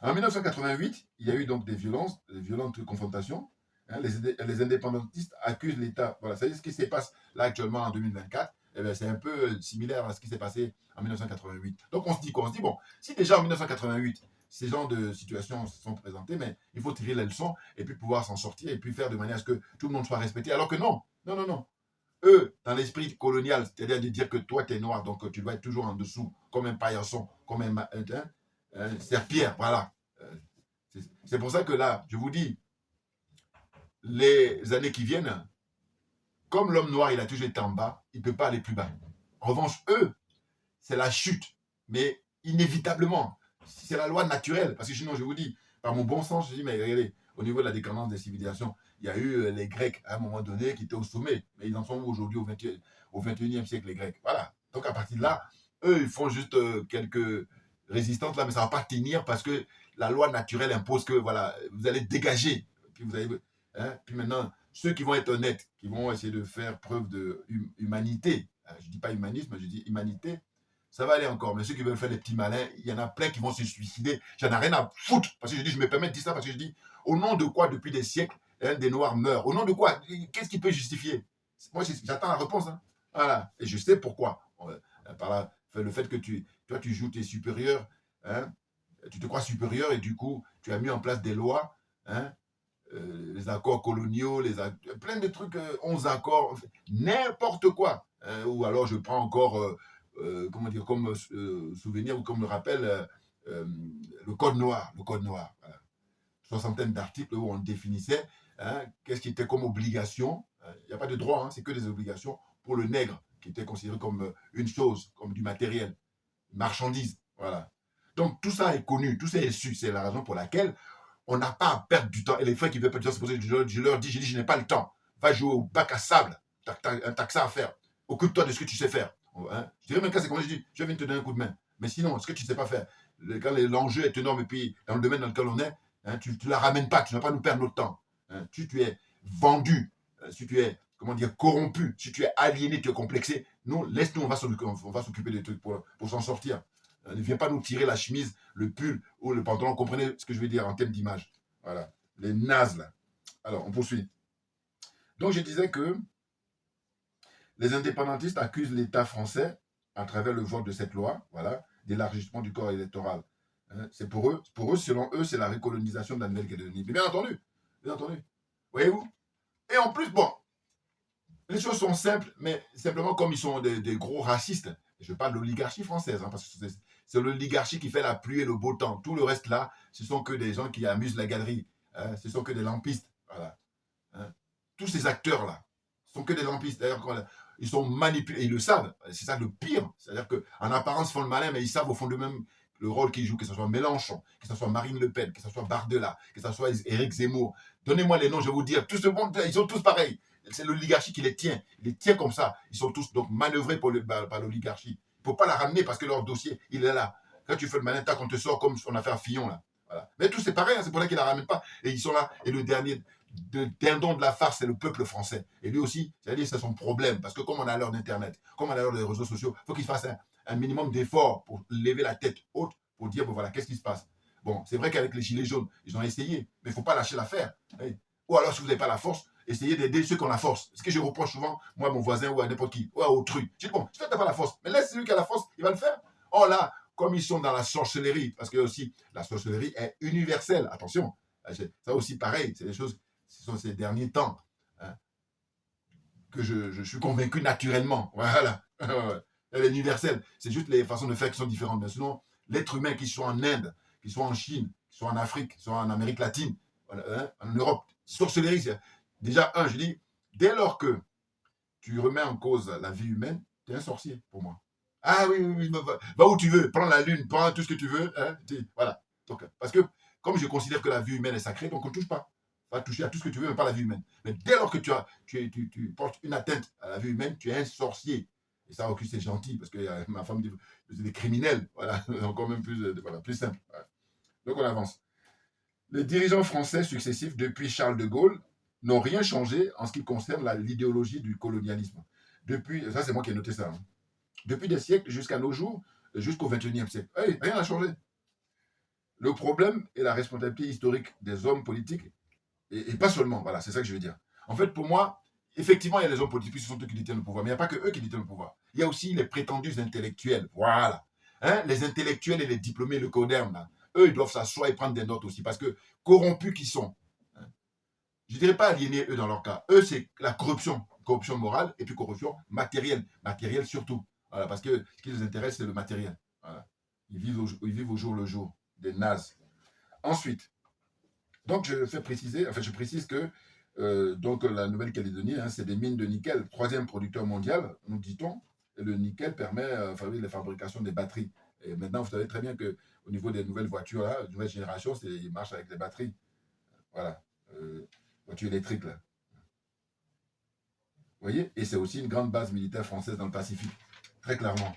En 1988, il y a eu donc des violentes confrontations. Hein, les indépendantistes accusent l'État. Voilà, c'est ce qui se passe là actuellement en 2024. Eh c'est un peu similaire à ce qui s'est passé en 1988. Donc on se dit quoi? On se dit, bon, si déjà en 1988, ces genres de situations se sont présentées, mais il faut tirer les leçons et puis pouvoir s'en sortir et puis faire de manière à ce que tout le monde soit respecté. Alors que non. Eux, dans l'esprit colonial, c'est-à-dire de dire que toi, tu es noir, donc tu dois être toujours en dessous, comme un paillasson, comme un serpillère, voilà. C'est pour ça que là, je vous dis, les années qui viennent, comme l'homme noir, il a toujours été en bas, il ne peut pas aller plus bas. En revanche, eux, c'est la chute, mais inévitablement. C'est la loi naturelle, parce que sinon, je vous dis, par mon bon sens, je dis, mais regardez, au niveau de la décadence des civilisations, il y a eu les Grecs à un moment donné qui étaient au sommet, mais ils en sont aujourd'hui au 21e siècle, les Grecs. Voilà. Donc à partir de là, eux, ils font juste quelques résistante là, mais ça ne va pas tenir parce que la loi naturelle impose que voilà, vous allez dégager. Puis, vous allez, hein, puis maintenant, ceux qui vont être honnêtes, qui vont essayer de faire preuve d'humanité, je ne dis pas humanisme, je dis humanité, ça va aller encore. Mais ceux qui veulent faire les petits malins, il y en a plein qui vont se suicider. J'en ai rien à foutre. Parce que je dis, je me permets de dire ça parce que je dis, au nom de quoi, depuis des siècles, hein, des Noirs meurent? Au nom de quoi? Qu'est-ce qui peut justifier? Moi, j'attends la réponse. Hein. Voilà. Et je sais pourquoi. Par là, le fait que toi, tu joues tes supérieurs, hein, tu te crois supérieur et du coup, tu as mis en place des lois, hein, les accords coloniaux, plein de trucs, 11 accords, n'importe quoi. Hein, ou alors je prends encore, comment dire, comme souvenir ou comme rappel, le Code noir. Le Code noir. Voilà. Soixantaine d'articles où on définissait hein, qu'est-ce qui était comme obligation. Il n'y a pas de droit, hein, c'est que des obligations pour le nègre, qui était considéré comme une chose, comme du matériel, une marchandise. Voilà. Donc tout ça est connu, tout ça est su. C'est la raison pour laquelle on n'a pas à perdre du temps. Et les frères qui veulent pas du temps se poser, je leur dis, je n'ai pas le temps. Va jouer au bac à sable. T'as que ça à faire. Occupe-toi de ce que tu sais faire. Hein? Je dirais même que c'est comme je dis, je viens te donner un coup de main. Mais sinon, ce que tu ne sais pas faire, quand l'enjeu est énorme et puis dans le domaine dans lequel on est, hein, tu ne la ramènes pas, tu ne vas pas nous perdre notre temps. Hein? Si tu es vendu, si tu es, comment dire, corrompu, si tu es aliéné, tu es complexé, nous, laisse-nous, on va s'occuper des trucs pour s'en sortir. Ne viens pas nous tirer la chemise, le pull ou le pantalon. Comprenez ce que je veux dire en termes d'image. Voilà. Les nazes, là. Alors, on poursuit. Donc, je disais que les indépendantistes accusent l'État français, à travers le vote de cette loi, voilà, d'élargissement du corps électoral. Hein, pour eux, selon eux, c'est la recolonisation de la Nouvelle-Calédonie. Bien entendu. Bien entendu. Voyez-vous? Et en plus, bon, les choses sont simples, mais simplement comme ils sont des gros racistes, je parle de l'oligarchie française, hein, parce que c'est l'oligarchie qui fait la pluie et le beau temps. Tout le reste là, ce sont que des gens qui amusent la galerie. Hein, ce sont que des lampistes. Voilà. Hein. Tous ces acteurs-là sont que des lampistes. D'ailleurs, ils sont manipulés, ils le savent. C'est ça le pire. C'est-à-dire qu'en apparence, ils font le malin, mais ils savent au fond d'eux-mêmes le rôle qu'ils jouent, que ce soit Mélenchon, que ce soit Marine Le Pen, que ce soit Bardella, que ce soit Éric Zemmour. Donnez-moi les noms, je vais vous dire. Tout ce monde, ils sont tous pareils. C'est l'oligarchie qui les tient. Il les tient comme ça. Ils sont tous donc manœuvrés par l'oligarchie. Il ne faut pas la ramener parce que leur dossier, il est là. Quand tu fais le malin, tac, on te sort comme on a fait à Fillon, là. Voilà. Mais tout, c'est pareil, hein, c'est pour ça qu'ils ne la ramènent pas. Et ils sont là. Et le dernier dindon de la farce, c'est le peuple français. Et lui aussi, c'est-à-dire, c'est son problème. Parce que comme on a l'heure d'Internet, comme on a l'heure des réseaux sociaux, il faut qu'il fasse un minimum d'efforts pour lever la tête haute, pour dire, bon voilà, qu'est-ce qui se passe? Bon, c'est vrai qu'avec les Gilets jaunes, ils ont essayé, mais il ne faut pas lâcher l'affaire. Oui. Ou alors, si vous n'avez pas la force, essayez d'aider ceux qui ont la force. Ce que je reproche souvent, moi, mon voisin ou à n'importe qui, ou à autrui. Je dis, bon, si tu n'as pas la force, mais laisse celui qui a la force, il va le faire. Oh là, comme ils sont dans la sorcellerie, parce que aussi, la sorcellerie est universelle. Attention, ça aussi, pareil, c'est des choses, ce sont ces derniers temps hein, que je suis convaincu naturellement. Voilà. Elle est universelle. C'est juste les façons de faire qui sont différentes. Mais sinon, l'être humain, qu'il soit en Inde, qu'il soit en Chine, qu'il soit en Afrique, qu'il soit en Amérique latine, hein, en Europe, sorcellerie, c'est déjà, je dis, dès lors que tu remets en cause la vie humaine, tu es un sorcier pour moi. Ah oui, oui, oui, va où tu veux, prends la lune, prends tout ce que tu veux. Hein, voilà. Donc, parce que, comme je considère que la vie humaine est sacrée, donc on ne touche pas. On va toucher à tout ce que tu veux, mais pas la vie humaine. Mais dès lors que tu portes une atteinte à la vie humaine, tu es un sorcier. Et ça, c'est gentil, parce que ma femme dit c'est des criminels. Voilà, encore même plus, voilà, plus simple. Voilà. Donc on avance. Les dirigeants français successifs, depuis Charles de Gaulle, n'ont rien changé en ce qui concerne l'idéologie du colonialisme. Depuis, ça c'est moi qui ai noté ça, hein. Depuis des siècles jusqu'à nos jours, jusqu'au XXIe siècle. Hey, rien n'a changé. Le problème est la responsabilité historique des hommes politiques, et pas seulement, voilà, c'est ça que je veux dire. En fait, pour moi, effectivement, il y a les hommes politiques, ce sont eux qui détiennent le pouvoir, mais il n'y a pas que eux qui détiennent le pouvoir. Il y a aussi les prétendus intellectuels, voilà. Hein, les intellectuels et les diplômés, le coderme, là. Eux, ils doivent s'asseoir et prendre des notes aussi, parce que corrompus qu'ils sont, hein, je ne dirais pas aliénés, eux, dans leur cas. Eux, c'est la corruption morale, et puis corruption matérielle surtout. Voilà, parce que ce qui les intéresse, c'est le matériel. Voilà. Ils vivent au jour le jour, des nazes. Ensuite, donc je précise que donc la Nouvelle-Calédonie, hein, c'est des mines de nickel, troisième producteur mondial, nous dit-on, et le nickel permet la fabrication des batteries. Et maintenant, vous savez très bien qu'au niveau des nouvelles voitures, là, nouvelle génération, ils marchent avec des batteries. Voilà. Voitures électriques, là. Vous voyez? Et c'est aussi une grande base militaire française dans le Pacifique, très clairement.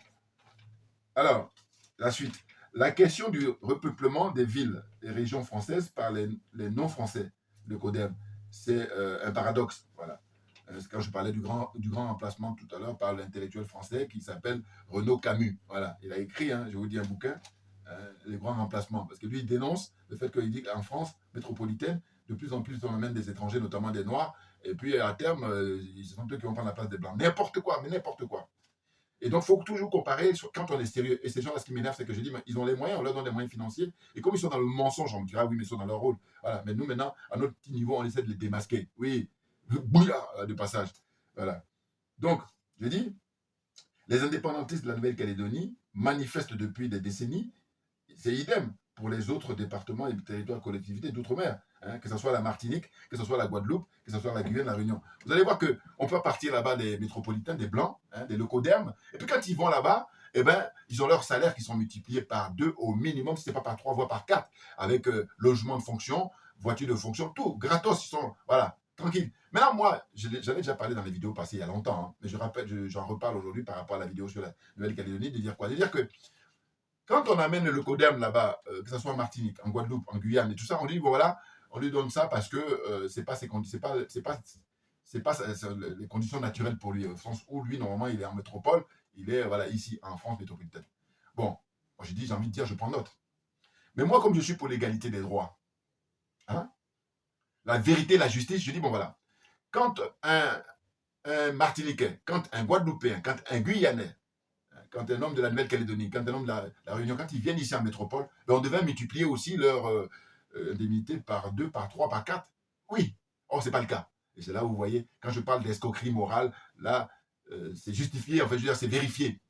Alors, la suite. La question du repeuplement des villes et régions françaises par les non-français, le CODEM, c'est un paradoxe. Voilà. Quand je parlais du grand remplacement tout à l'heure par l'intellectuel français qui s'appelle Renaud Camus. Voilà. Il a écrit, hein, je vous dis un bouquin, Les grands remplacements. Parce que lui, il dénonce le fait qu'il dit qu'en France métropolitaine, de plus en plus, on amène des étrangers, notamment des Noirs, et puis à terme, ce sont eux qui vont prendre la place des Blancs. N'importe quoi, mais n'importe quoi. Et donc, il faut toujours comparer quand on est sérieux. Et ces gens-là, ce qui m'énerve, c'est que je dis, ils ont les moyens, on leur donne les moyens financiers. Et comme ils sont dans le mensonge, on me dira, oui, mais ils sont dans leur rôle. Voilà. Mais nous, maintenant, à notre petit niveau, on essaie de les démasquer. Oui, bouillard de passage. Voilà. Donc, je dis, les indépendantistes de la Nouvelle-Calédonie manifestent depuis des décennies. C'est idem pour les autres départements et territoires collectivités d'outre-mer, hein, que ce soit la Martinique, que ce soit la Guadeloupe, que ce soit la Guyane, la Réunion. Vous allez voir qu'on peut partir là-bas des métropolitains, des Blancs, hein, des locaux-dermes, et puis quand ils vont là-bas, eh ben, ils ont leurs salaires qui sont multipliés par 2 au minimum, si ce n'est pas par 3, voire par 4, avec logement de fonction, voiture de fonction, tout, gratos, ils sont, voilà, tranquille. Maintenant, moi, j'avais déjà parlé dans les vidéos passées il y a longtemps, hein, mais j'en reparle aujourd'hui par rapport à la vidéo sur la Nouvelle-Calédonie, de dire quoi? De dire que quand on amène le CODEM là-bas, que ce soit en Martinique, en Guadeloupe, en Guyane et tout ça, on dit, bon, voilà, on lui donne ça parce que c'est pas les conditions naturelles pour lui, au sens où lui, normalement, il est en métropole, il est voilà, ici, en France métropolitaine. Bon, moi, j'ai envie de dire, je prends note. Mais moi, comme je suis pour l'égalité des droits, hein, la vérité, la justice, je dis, bon, voilà, quand un Martiniquais, quand un Guadeloupéen, quand un Guyanais, quand un homme de la Nouvelle-Calédonie, quand un homme de la Réunion, quand ils viennent ici en métropole, ben on devait multiplier aussi leur indemnité par 2, par 3, par 4. Oui. Or, ce n'est pas le cas. Et c'est là où vous voyez, quand je parle d'escroquerie morale, là, c'est justifié, en fait, je veux dire, c'est vérifié.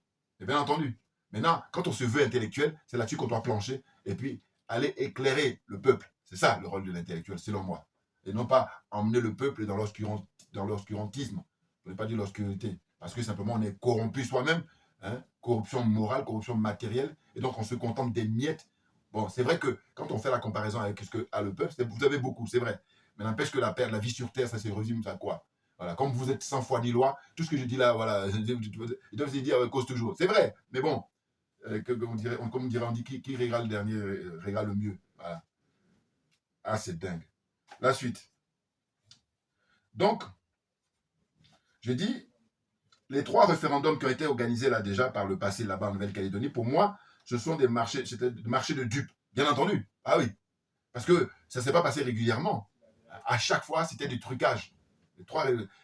Et bien entendu. Maintenant, quand on se veut intellectuel, c'est là-dessus qu'on doit plancher et puis aller éclairer le peuple. C'est ça le rôle de l'intellectuel, selon moi. Et non pas emmener le peuple dans l'obscurantisme. Je ne veux pas dire l'obscurité. Parce que simplement, on est corrompu soi-même. Hein, corruption morale, corruption matérielle, et donc on se contente des miettes. Bon, c'est vrai que quand on fait la comparaison avec ce que a le peuple, vous avez beaucoup, c'est vrai. Mais n'empêche que la vie sur Terre, ça se résume à quoi? Voilà, comme vous êtes sans foi ni loi, tout ce que je dis là, voilà, ils doivent se dire cause toujours. C'est vrai, mais bon, comme on dirait, on dit qui régale le dernier, régale le mieux. Voilà. Ah, c'est dingue. La suite. Donc, je dis, les 3 référendums qui ont été organisés là déjà par le passé là-bas en Nouvelle-Calédonie, pour moi, ce sont des marchés, c'était des marchés de dupes, bien entendu. Ah oui, parce que ça ne s'est pas passé régulièrement. À chaque fois, c'était du trucage.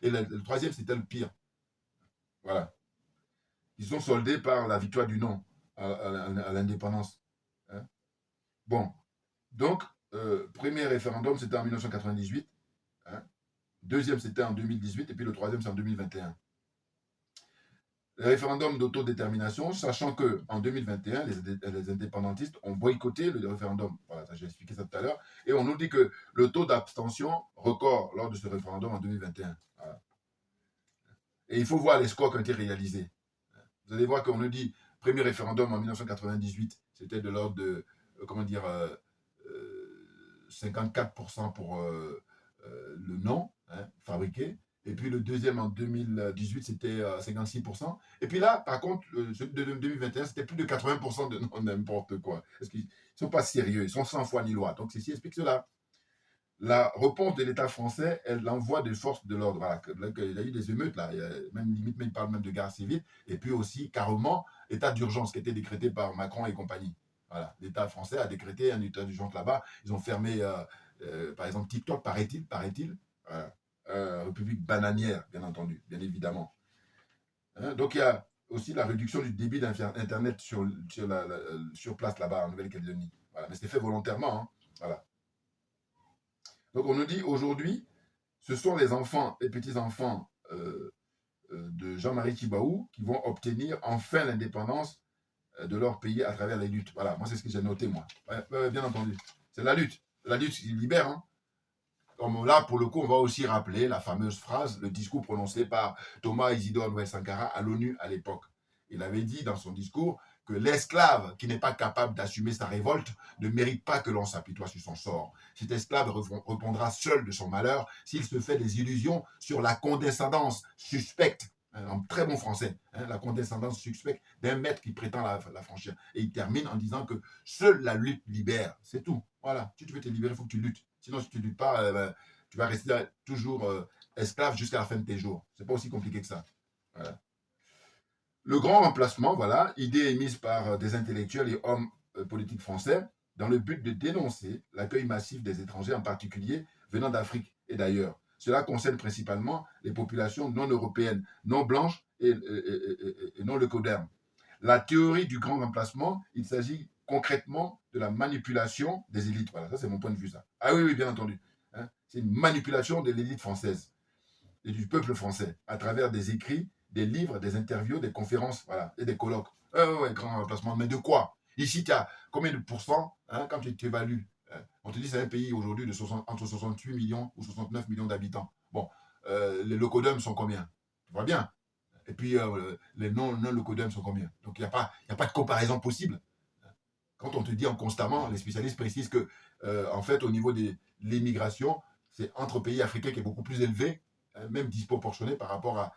Et le troisième, c'était le pire. Voilà. Ils sont soldés par la victoire du non à l'indépendance. Hein? Bon, donc, premier référendum, c'était en 1998. Hein? Deuxième, c'était en 2018. Et puis le troisième, c'est en 2021. Le référendum d'autodétermination, sachant qu'en 2021, les indépendantistes ont boycotté le référendum. Voilà, j'ai expliqué ça tout à l'heure. Et on nous dit que le taux d'abstention record lors de ce référendum en 2021. Voilà. Et il faut voir les scores qui ont été réalisés. Vous allez voir qu'on nous dit, premier référendum en 1998, c'était de l'ordre de, 54% pour le non, hein, fabriqué. Et puis le deuxième en 2018, c'était 56%. Et puis là, par contre, celui de 2021, c'était plus de 80% de non n'importe quoi. Parce qu'ils ne sont pas sérieux, ils sont sans foi ni loi. Donc ceci explique cela. La réponse de l'État français, elle envoie des forces de l'ordre. Voilà, il y a eu des émeutes, là. Même limite, il parle même de guerre civile. Et puis aussi, carrément, état d'urgence qui a été décrété par Macron et compagnie. Voilà, l'État français a décrété un état d'urgence là-bas. Ils ont fermé, par exemple, TikTok, paraît-il. Voilà. République bananière, bien entendu, bien évidemment. Hein, donc, il y a aussi la réduction du débit d'Internet sur place là-bas, en Nouvelle-Calédonie. Voilà, mais c'est fait volontairement. Hein. Voilà. Donc, on nous dit aujourd'hui, ce sont les enfants et petits-enfants de Jean-Marie Tjibaou qui vont obtenir enfin l'indépendance de leur pays à travers les luttes. Voilà, moi, c'est ce que j'ai noté, moi. Bien entendu. C'est la lutte. La lutte qui libère, hein. Comme là, pour le coup, on va aussi rappeler la fameuse phrase, le discours prononcé par Thomas Isidore Noël Sankara à l'ONU à l'époque. Il avait dit dans son discours que l'esclave qui n'est pas capable d'assumer sa révolte ne mérite pas que l'on s'apitoie sur son sort. Cet esclave répondra seul de son malheur s'il se fait des illusions sur la condescendance suspecte en très bon français, la condescendance suspecte d'un maître qui prétend la franchir. Et il termine en disant que seule la lutte libère, c'est tout. Voilà, si tu veux te libérer, il faut que tu luttes. Sinon, si tu ne luttes pas, tu vas rester toujours esclave jusqu'à la fin de tes jours. C'est pas aussi compliqué que ça. Voilà. Le grand remplacement, voilà, idée émise par des intellectuels et hommes politiques français dans le but de dénoncer l'accueil massif des étrangers, en particulier venant d'Afrique et d'ailleurs. Cela concerne principalement les populations non européennes, non blanches et non leucodermes. La théorie du grand remplacement, il s'agit concrètement de la manipulation des élites. Voilà, ça c'est mon point de vue, ça. Ah oui, oui, bien entendu. C'est une manipulation de l'élite française et du peuple français à travers des écrits, des livres, des interviews, des conférences, voilà, et des colloques. Ouais, grand remplacement. Mais de quoi? Ici, tu as combien de pourcents quand tu évalues? On te dit c'est un pays aujourd'hui de entre 68 millions ou 69 millions d'habitants. Bon, les locodums sont combien? Tu vois bien. Et puis, les non-locodums sont combien? Donc, il n'y a pas de comparaison possible. Quand on te dit constamment, les spécialistes précisent que, en fait, au niveau de l'immigration, c'est entre pays africains qui est beaucoup plus élevé, même disproportionné par rapport à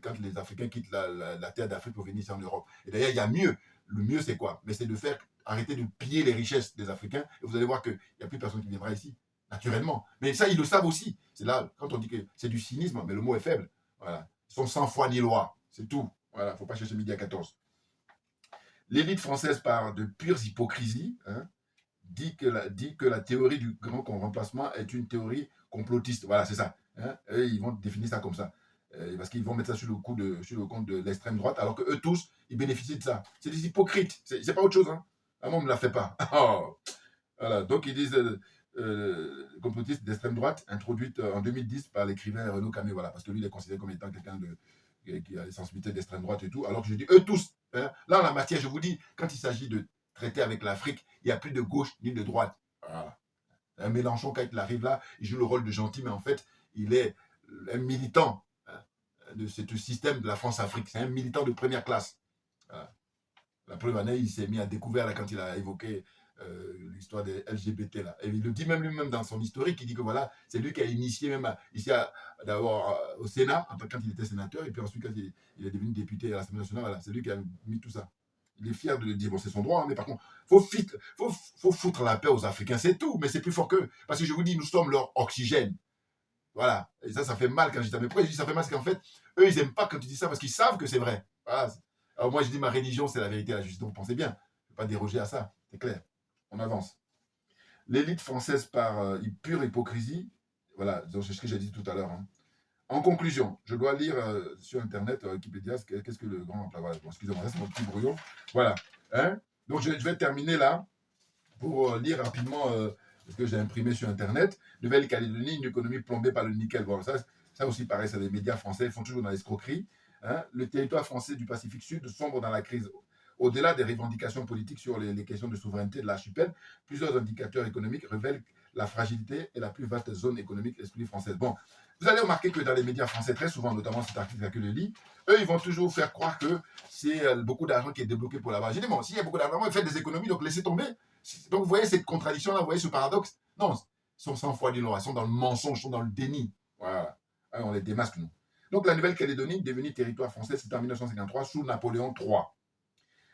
quand les Africains quittent la terre d'Afrique pour venir ici en Europe. Et d'ailleurs, il y a mieux. Le mieux, c'est quoi? Mais c'est de faire arrêter de piller les richesses des Africains. Et vous allez voir qu'il n'y a plus personne qui viendra ici, naturellement. Mais ça, ils le savent aussi. C'est là, quand on dit que c'est du cynisme, mais le mot est faible. Voilà. Ils sont sans foi ni loi. C'est tout. Voilà, il ne faut pas chercher midi à 14. L'élite française, par de pures hypocrisies, dit que la théorie du grand remplacement est une théorie complotiste. Voilà, c'est ça. Eux, ils vont définir ça comme ça. Parce qu'ils vont mettre ça sur le compte de l'extrême droite, alors que eux tous, ils bénéficient de ça. C'est des hypocrites. C'est pas autre chose. Ah, moi, on ne me la fait pas. Oh. Voilà. Donc, ils disent complotiste d'extrême droite, introduite en 2010 par l'écrivain Renaud Camé. Voilà, parce que lui, il est considéré comme étant quelqu'un qui a des sensibilités d'extrême droite et tout. Alors que je dis, eux tous. Là, en la matière, je vous dis, quand il s'agit de traiter avec l'Afrique, il n'y a plus de gauche ni de droite. Voilà. Un Mélenchon, quand il arrive là, il joue le rôle de gentil, mais en fait, il est un militant de ce système de la France-Afrique. C'est un militant de première classe. Voilà. La première année, il s'est mis à découvert là, quand il a évoqué l'histoire des LGBT. Là. Et il le dit même lui-même dans son historique, il dit que voilà, c'est lui qui a initié même ici d'abord au Sénat, quand il était sénateur, et puis ensuite quand il est devenu député à l'Assemblée nationale, voilà, c'est lui qui a mis tout ça. Il est fier de le dire, bon, c'est son droit, mais par contre, faut foutre la paix aux Africains, c'est tout, mais c'est plus fort qu'eux. Parce que je vous dis, nous sommes leur oxygène. Voilà. Et ça fait mal quand je dis ça. Mais pourquoi je dis ça fait mal? Parce qu'en fait, eux, ils n'aiment pas quand tu dis ça parce qu'ils savent que c'est vrai. Voilà. Alors moi, je dis ma religion, c'est la vérité, la justice. Donc pensez bien. Je ne vais pas déroger à ça. C'est clair. On avance. L'élite française par pure hypocrisie. Voilà, c'est ce que j'ai dit tout à l'heure. En conclusion, je dois lire sur Internet, Wikipédia, qu'est-ce que le grand emploi. Voilà. Bon, excusez-moi, ça c'est mon petit brouillon. Voilà. Donc je vais terminer là pour lire rapidement ce que j'ai imprimé sur Internet. Nouvelle-Calédonie, une économie plombée par le nickel. Bon, ça aussi, pareil, c'est des médias français, ils font toujours dans l'escroquerie. Le territoire français du Pacifique Sud sombre dans la crise. Au-delà des revendications politiques sur les questions de souveraineté de l'archipel, plusieurs indicateurs économiques révèlent la fragilité et la plus vaste zone économique exclusive française. Bon, vous allez remarquer que dans les médias français, très souvent, notamment cet article que je lis, eux, ils vont toujours faire croire que c'est beaucoup d'argent qui est débloqué pour là-bas. J'ai dit, bon, s'il y a beaucoup d'argent, faites des économies, donc laissez tomber. Donc, vous voyez cette contradiction-là, vous voyez ce paradoxe? Non, ils sont sans foi ni loi, ils sont dans le mensonge, ils sont dans le déni. Voilà. On les démasque, nous. Donc, la Nouvelle-Calédonie, devenue territoire français, c'était en 1953, sous Napoléon III.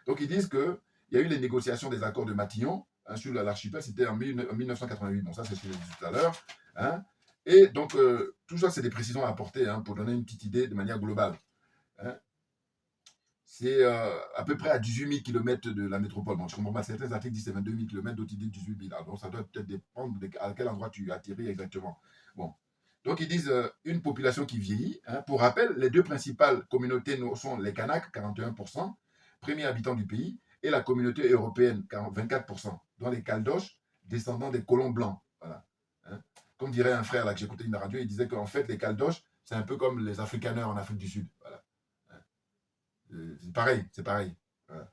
Donc, ils disent qu'il y a eu les négociations des accords de Matignon sur l'archipel, c'était en 1988. Bon, ça, c'est ce que j'ai dit tout à l'heure. Et donc, tout ça, c'est des précisions à apporter pour donner une petite idée de manière globale. C'est à peu près à 18 000 km de la métropole. Bon, je comprends pas, certains articles disent c'est 22 000 km, d'autres disent 18 000. Donc, ça doit peut-être dépendre à quel endroit tu atterris exactement. Bon. Donc, ils disent une population qui vieillit. Pour rappel, les deux principales communautés sont les Kanaks, 41%, premiers habitants du pays, et la communauté européenne, 24%, dont les Caldoches, descendants des colons blancs. Voilà. Comme dirait un frère là, que j'écoutais une radio, il disait qu'en fait, les Caldoches, c'est un peu comme les Afrikaners en Afrique du Sud. Voilà. C'est pareil. Voilà.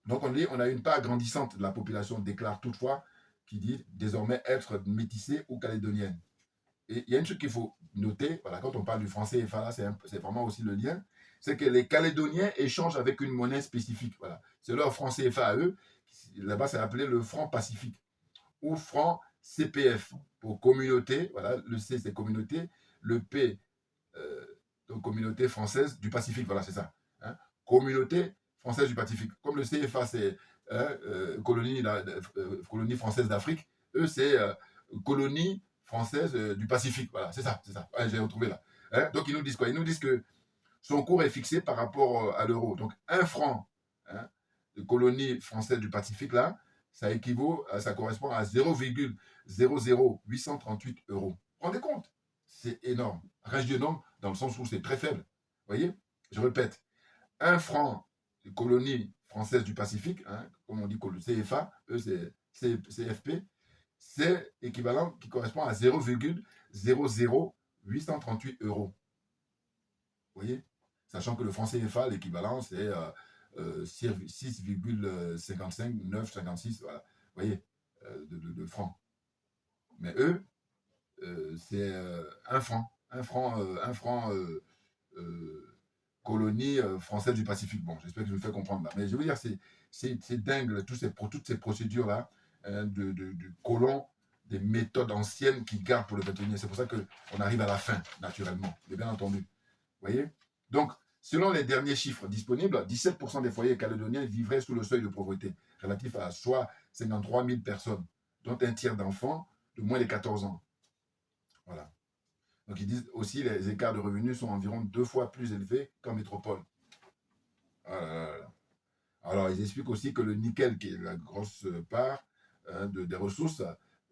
Donc, on a une part grandissante de la population déclare toutefois qui dit désormais être métissée ou calédonienne. Et il y a une chose qu'il faut noter, voilà, quand on parle du français et là, c'est vraiment aussi le lien, c'est que les Calédoniens échangent avec une monnaie spécifique. Voilà. C'est leur franc CFA à eux. Là-bas, c'est appelé le franc Pacifique ou franc CPF pour communauté. Voilà, le C, c'est communauté. Le P, Donc, communauté française du Pacifique, voilà, c'est ça. Hein. Communauté française du Pacifique. Comme le CFA, c'est colonie, colonie française d'Afrique, eux, c'est colonie française du Pacifique. Voilà, c'est ça, c'est ça. Ouais, j'ai retrouvé là. Hein. Donc, ils nous disent quoi? Ils nous disent que son cours est fixé par rapport à l'euro. Donc, 1 franc hein, de colonie française du Pacifique, là, ça correspond à 0,00838 euros. Vous vous rendez compte? C'est énorme. Reste énorme dans le sens où c'est très faible. Vous voyez? Je répète, 1 franc de colonie française du Pacifique, hein, comme on dit le CFA, eux c'est CFP, c'est équivalent qui correspond à 0,00838 euros. Vous voyez? Sachant que le franc CFA, l'équivalent, c'est 6,55, 9,56, voilà. Vous voyez, de francs. Mais eux, c'est 1 franc. 1 franc colonie française du Pacifique. Bon, j'espère que je me fais comprendre là. Mais je veux dire, c'est dingue, toutes ces procédures-là de colons, des méthodes anciennes qui gardent pour le 21e. C'est pour ça qu'on arrive à la fin, naturellement. Bien entendu. Vous voyez? Donc, selon les derniers chiffres disponibles, 17% des foyers calédoniens vivraient sous le seuil de pauvreté, relatif à soit 53 000 personnes, dont un tiers d'enfants de moins de 14 ans. Voilà. Donc, ils disent aussi que les écarts de revenus sont environ 2 fois plus élevés qu'en métropole. Voilà. Alors, ils expliquent aussi que le nickel, qui est la grosse part des ressources,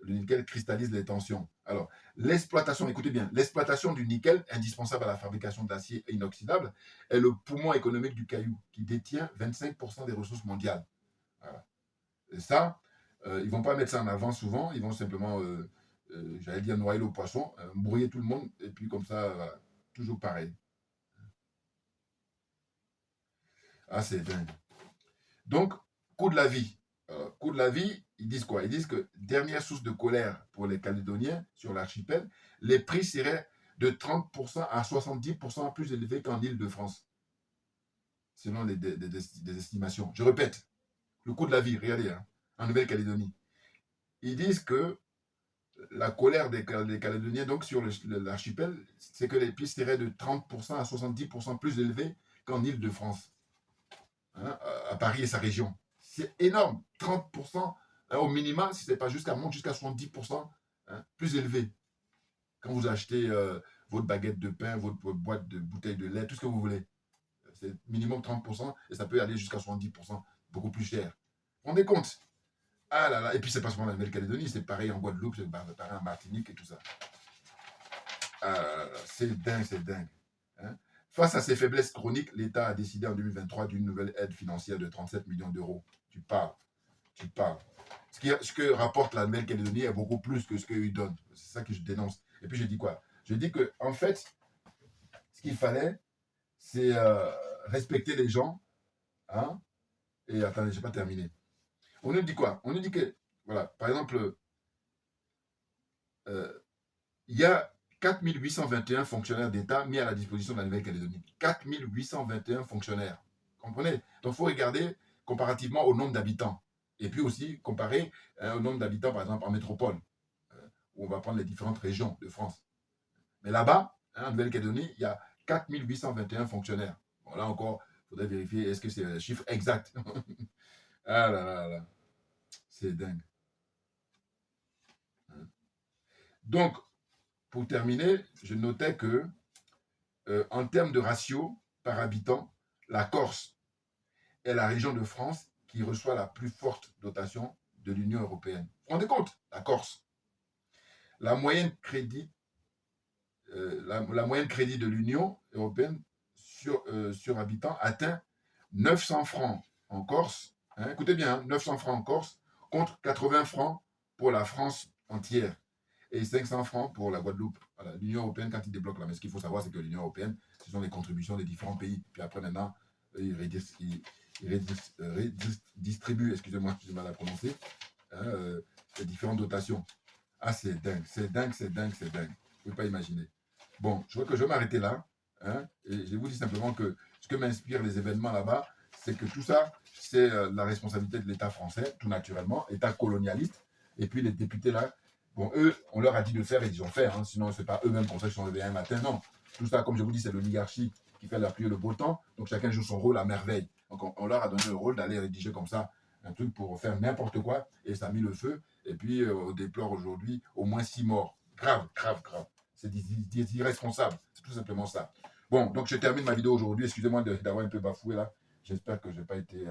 le nickel cristallise les tensions. Alors, l'exploitation, écoutez bien, l'exploitation du nickel, indispensable à la fabrication d'acier inoxydable, est le poumon économique du caillou, qui détient 25% des ressources mondiales. Voilà. Et ça, ils ne vont pas mettre ça en avant souvent, ils vont simplement, j'allais dire, noyer le poisson, brouiller tout le monde, et puis comme ça, voilà, toujours pareil. Ah, c'est dingue. Donc, coût de la vie. Coût de la vie, ils disent quoi? Ils disent que, dernière source de colère pour les Calédoniens sur l'archipel, les prix seraient de 30% à 70% plus élevés qu'en Île-de-France, selon des estimations. Je répète, le coût de la vie, regardez, hein, en Nouvelle-Calédonie. Ils disent que la colère des Calédoniens donc sur l'archipel, c'est que les prix seraient de 30% à 70% plus élevés qu'en Île-de-France, hein, à Paris et sa région. C'est énorme, 30% au minimum, si ce n'est pas monte jusqu'à 70% hein, plus élevé. Quand vous achetez votre baguette de pain, votre boîte de bouteilles de lait, tout ce que vous voulez. C'est minimum 30% et ça peut aller jusqu'à 70%, beaucoup plus cher. Vous vous rendez compte? Ah là là, et puis c'est pas seulement la Nouvelle-Calédonie, c'est pareil en Guadeloupe, c'est pareil en Martinique et tout ça. Ah là là, c'est dingue, c'est dingue. Hein? Face à ces faiblesses chroniques, l'État a décidé en 2023 d'une nouvelle aide financière de 37 millions d'euros. Tu parles. Ce que rapporte la Nouvelle-Calédonie est beaucoup plus que ce qu'ils donnent. C'est ça que je dénonce. Et puis je dis quoi? Je dis que en fait, ce qu'il fallait, c'est respecter les gens. Hein? Et attendez, je n'ai pas terminé. On nous dit quoi? On nous dit que, voilà, par exemple, il y a 4821 fonctionnaires d'État mis à la disposition de la Nouvelle-Calédonie. 4821 fonctionnaires. Comprenez? Donc, il faut regarder comparativement au nombre d'habitants. Et puis aussi comparer au nombre d'habitants, par exemple, en métropole, où on va prendre les différentes régions de France. Mais là-bas, en Nouvelle-Calédonie, il y a 4821 fonctionnaires. Bon, là encore, il faudrait vérifier est-ce que c'est le chiffre exact. Ah là là là. C'est dingue. Donc, pour terminer, je notais que, en termes de ratio par habitant, la Corse est la région de France qui reçoit la plus forte dotation de l'Union européenne. Vous vous rendez compte? La Corse. La moyenne crédit, la moyenne crédit de l'Union européenne sur habitant atteint 900 francs en Corse. Hein, écoutez bien, hein, 900 francs en Corse contre 80 francs pour la France entière et 500 francs pour la Guadeloupe. Voilà, l'Union européenne, quand ils débloquent là, mais ce qu'il faut savoir, c'est que l'Union européenne, ce sont les contributions des différents pays. Puis après, maintenant, ils redistribuent, excusez-moi, j'ai mal à prononcer, hein, les différentes dotations. Ah, c'est dingue, c'est dingue, c'est dingue, c'est dingue. Vous ne pouvez pas imaginer. Bon, je crois que je vais m'arrêter là. Hein, et je vous dis simplement que ce que m'inspirent les événements là-bas, c'est que tout ça, c'est la responsabilité de l'État français, tout naturellement, État colonialiste. Et puis les députés là, bon, eux, on leur a dit de faire et ils ont fait. Hein, sinon, ce n'est pas eux-mêmes comme ça qu'ils sont levés un matin. Non. Tout ça, comme je vous dis, c'est l'oligarchie qui fait la pluie et le beau temps. Donc chacun joue son rôle à merveille. Donc on leur a donné le rôle d'aller rédiger comme ça un truc pour faire n'importe quoi. Et ça a mis le feu. Et puis on déplore aujourd'hui au moins 6 morts. Grave, grave, grave. C'est irresponsable. C'est tout simplement ça. Bon, donc je termine ma vidéo aujourd'hui. Excusez-moi d'avoir un peu bafoué là. J'espère que je n'ai pas été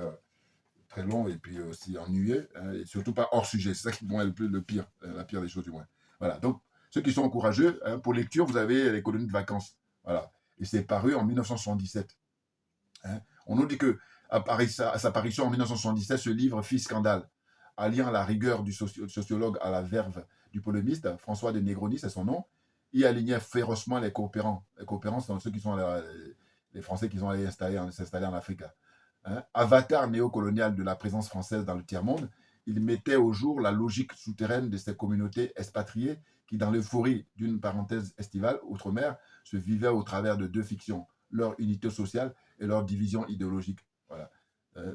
très long et puis aussi ennuyé. Hein, et surtout pas hors sujet. C'est ça qui est le pire. La pire des choses du moins. Voilà. Donc, ceux qui sont courageux, hein, pour lecture, vous avez les colonies de vacances. Voilà. Et c'est paru en 1977. Hein. On nous dit que à sa parution en 1977, ce livre fit scandale, alliant la rigueur du sociologue à la verve du polémiste. François de Negroni, c'est son nom. Il alignait férocement les coopérants. Les coopérants, sont ceux qui sont les Français qui sont allés s'installer en Afrique. Hein. Avatar néocolonial de la présence française dans le tiers-monde, il mettait au jour la logique souterraine de ces communautés expatriées qui, dans l'euphorie d'une parenthèse estivale outre-mer, se vivaient au travers de deux fictions, leur unité sociale et leur division idéologique. Voilà.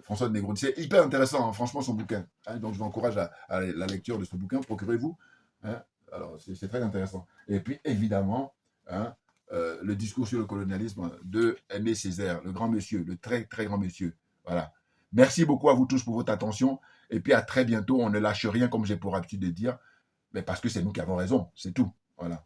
François de Negroni, c'est hyper intéressant, hein, franchement, son bouquin. Hein, donc, je vous encourage à la lecture de ce bouquin, procurez-vous. Hein, alors, c'est très intéressant. Et puis, évidemment, hein, le discours sur le colonialisme de Aimé Césaire, le grand monsieur, le très, très grand monsieur. Voilà. Merci beaucoup à vous tous pour votre attention. Et puis, à très bientôt. On ne lâche rien, comme j'ai pour habitude de dire, mais parce que c'est nous qui avons raison. C'est tout. Voilà.